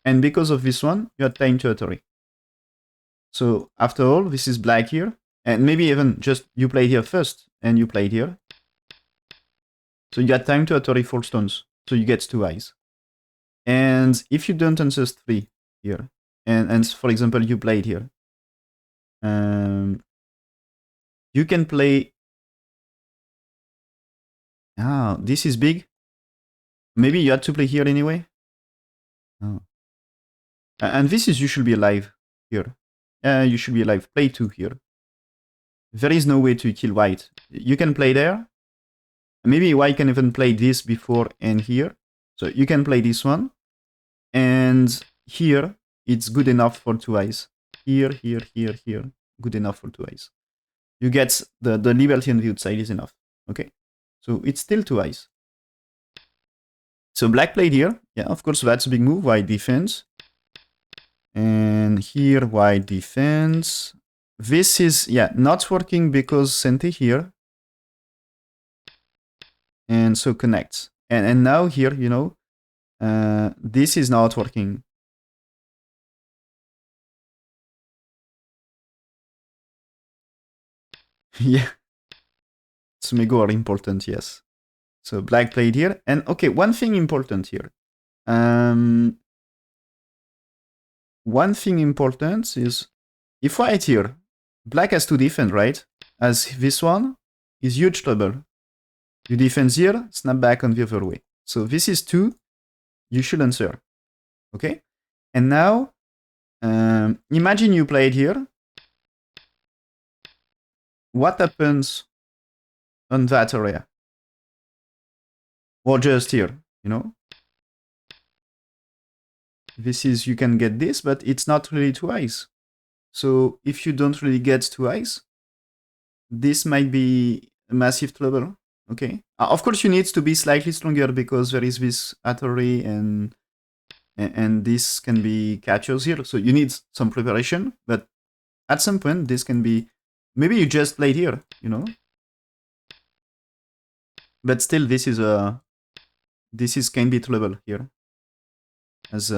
And because of this one, you have time territory. So after all, this is black here. And maybe even just you played here first, and you played here. So you got time territory 4 stones. So you get 2 eyes. And if you don't answer 3 here, and for example, you played here, you can play. This is big. Maybe you had to play here anyway. Oh. And this is, you should be alive here. You should be alive. Play 2 here. There is no way to kill white. You can play there. Maybe white can even play this before and here. So you can play this one. And here, it's good enough for 2 eyes. Here, here, here, here. Good enough for 2 eyes. You get the liberty on the outside is enough. Okay? So it's still 2 eyes. So black played here. Yeah, of course, that's a big move. White defense. And here, white defense. This is, yeah, not working because Sente here. And so connects. And now here, you know, this is not working. Yeah. Sumego are important, yes. So black played here. And okay, one thing important here. One thing important is if white here, black has to defend, right? As this one is huge trouble. You defend here, snap back on the other way. So this is 2. You should answer. Okay? And now, imagine you played here. What happens on that area? Or just here, you know? This is, you can get this, but it's not really 2 eyes. So if you don't really get 2 eyes, this might be a massive trouble. Okay. Of course, you need to be slightly stronger because there is this Atari and this can be catchers here. So you need some preparation, but at some point, this can be, maybe you just played here, you know? But still, this is can be trouble here. As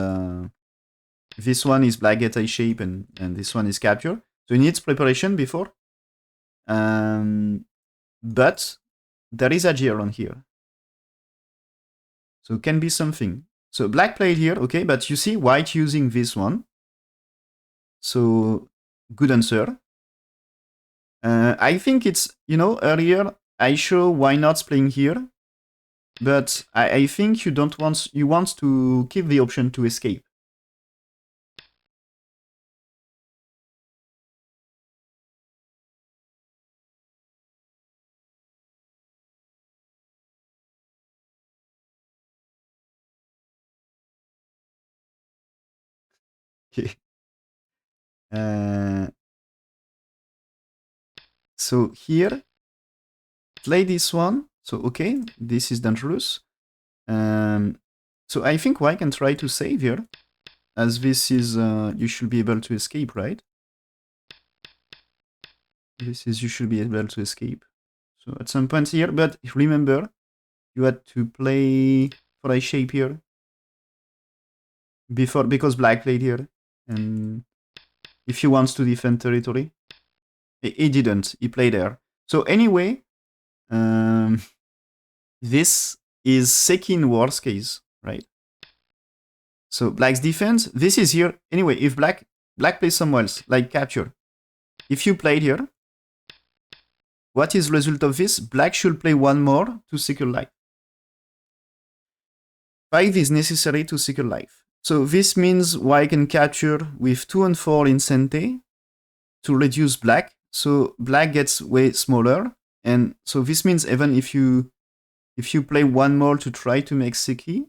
this one is black get eye shape and this one is capture. So it needs preparation before. But there is a gear on here. So it can be something. So black played here, okay, but you see white using this one. So good answer. I think it's, you know, earlier I show why not playing here. But I think you don't want, you want to keep the option to escape. Okay. So here, play this one. So okay, this is dangerous. So I think white can try to save here, as this is, you should be able to escape, right? This is, you should be able to escape. So at some point here, but remember, you had to play for a shape here before, because black played here. And if he wants to defend territory, he didn't, he played there. So anyway, this is Seki in worst case, right? So black's defense, this is here. Anyway, if black plays somewhere else, like capture, if you played here, what is the result of this? Black should play one more to secure life. 5 is necessary to secure life. So this means white can capture with 2 and 4 in Sente to reduce black. So black gets way smaller. And so this means even if you play one more to try to make Seki,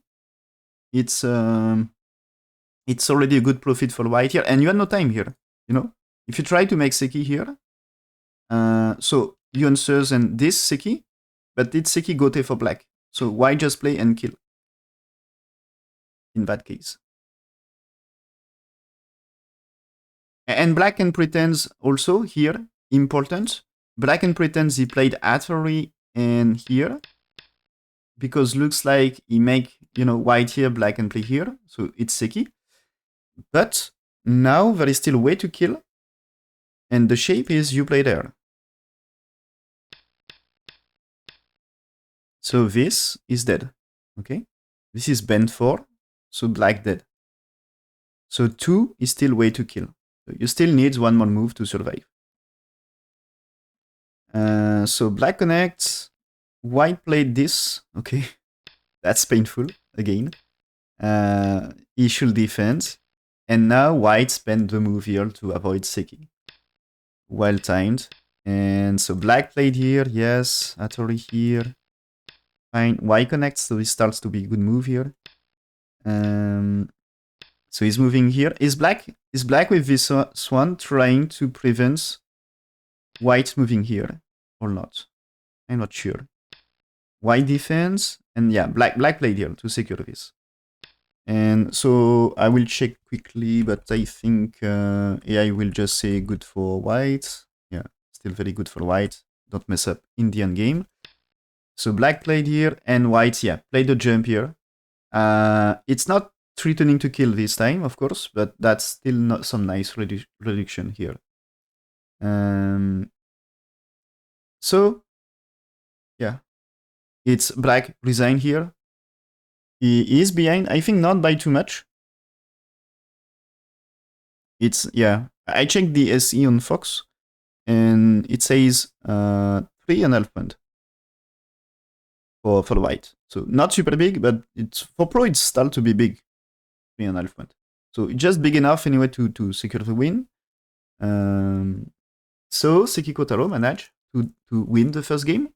it's already a good profit for white here. And you have no time here, you know? If you try to make Seki here, so you answers and this Seki, but it's Seki Gote for black. So white just play and kill in that case. And black can pretend also here, important. Black can pretend he played Atari and here, because looks like he make, you know, white here, black can play here, so it's Seki. But now there is still a way to kill, and the shape is you play there. So this is dead, okay? This is bend 4, so black dead. So 2 is still way to kill. So you still need one more move to survive. So black connects, white played this, okay? That's painful, again. He should defend. And now white spent the move here to avoid Seki. Well timed. And so black played here, yes. Hattori here. Fine. Y connects, so it starts to be a good move here. So he's moving here. Is black with this swan trying to prevent white moving here or not? I'm not sure. White defense, and yeah, black played here to secure this. And so I will check quickly, but I think AI will just say good for white. Yeah, still very good for white. Don't mess up in the end game. So black played here, and white, yeah, played the jump here. It's not threatening to kill this time, of course, but that's still not some nice reduction here. So, yeah, it's black resign here. He is behind, I think not by too much. It's, yeah, I checked the SE on Fox, and it says 3.5 point for white. So not super big, but it's for pro it's still to be big. 3.5 point. So it's just big enough anyway to secure the win. So Seki Kotaro managed to win the first game.